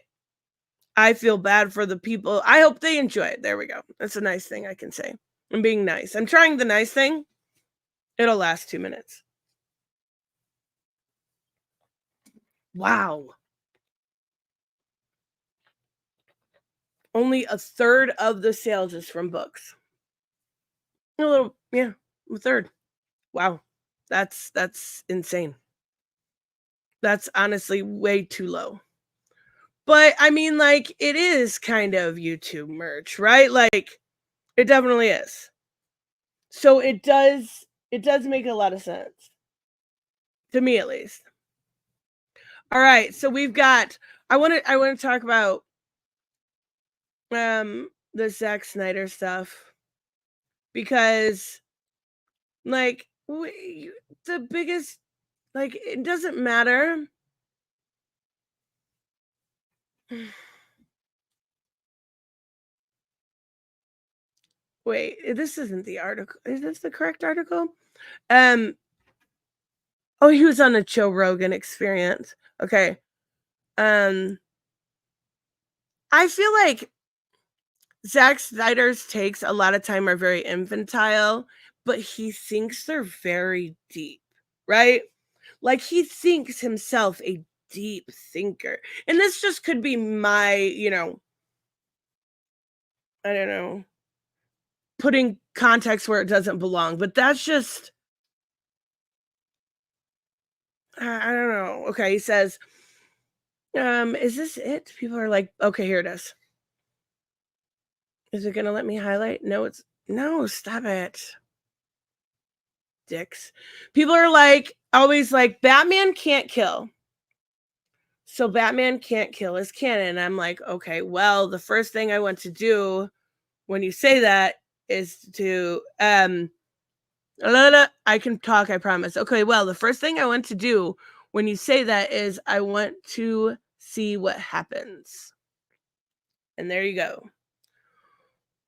S1: I feel bad for the people. I hope they enjoy it. There we go. That's a nice thing I can say. I'm being nice. I'm trying the nice thing. It'll last 2 minutes. Wow. Only a third of the sales is from books. A third. Wow. That's insane. That's honestly way too low. But I mean, like, it is kind of YouTube merch, right? Like, it definitely is. So it does make a lot of sense. To me, at least. All right, so we've got I want to talk about the Zack Snyder stuff, because, like, the biggest, like, it doesn't matter. Wait, this isn't the article. Is this the correct article? Oh, he was on the Joe Rogan Experience. Okay. I feel like Zack Snyder's takes a lot of time are very infantile, but he thinks they're very deep, right? Like, he thinks himself a deep thinker. And this just could be my, I don't know, putting context where it doesn't belong, but that's just, I don't know. Okay, he says, is this it? People are like, okay, here it is. Is it gonna let me highlight? No, stop it. Dicks. People are like, always like, Batman can't kill. So Batman can't kill is canon. I'm like, okay, well, the first thing I want to do when you say that is to I can talk, I promise. Okay, well, the first thing I want to do when you say that is I want to see what happens. And there you go.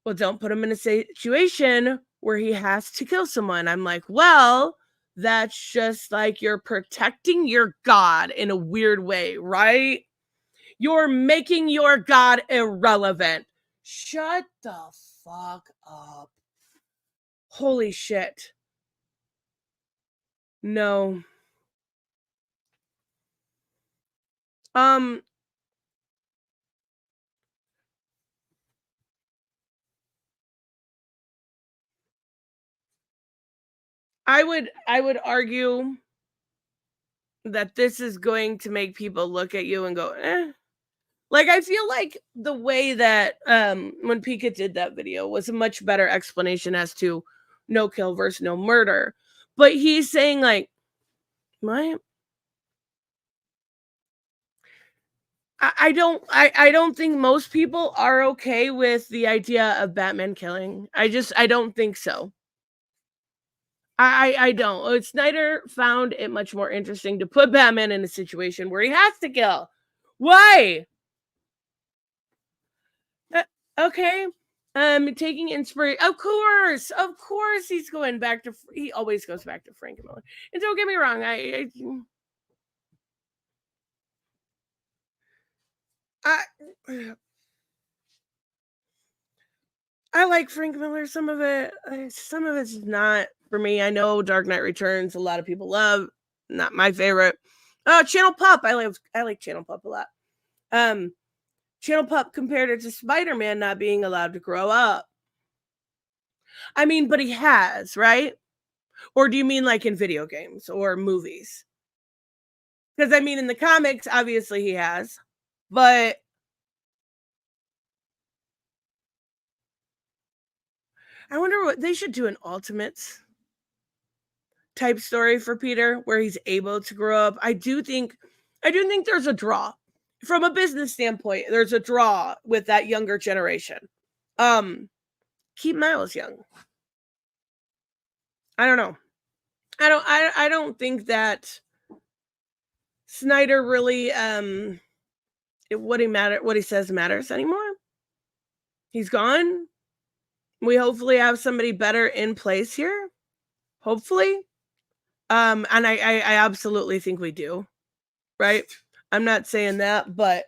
S1: Well, don't put him in a situation where he has to kill someone. I'm like, well, that's just like you're protecting your God in a weird way, right? You're making your God irrelevant. Shut the fuck up. Holy shit. No. I would argue that this is going to make people look at you and go, eh. Like, I feel like the way that when Pika did that video was a much better explanation as to no kill versus no murder. But he's saying, like, what? I don't think most people are okay with the idea of Batman killing. I don't think so. I don't. Snyder found it much more interesting to put Batman in a situation where he has to kill. Why? Okay. Taking inspiration. Of course he's going back to, he always goes back to Frank Miller. And don't get me wrong, I like Frank Miller. Some of it's not for me. I know Dark Knight Returns, a lot of people love, not my favorite. Channel Pup, I like Channel Pup a lot. Channel Pup compared it to Spider-Man not being allowed to grow up. I mean, but he has, right? Or do you mean like in video games or movies? Because I mean, in the comics, obviously he has, but I wonder what they should do, an Ultimates type story for Peter where he's able to grow up. I do think there's a draw from a business standpoint. There's a draw with that younger generation. Keep Miles young. I don't know. I don't think that Snyder really what he says matters anymore. He's gone. We hopefully have somebody better in place here. Hopefully. And I absolutely think we do. Right? I'm not saying that, but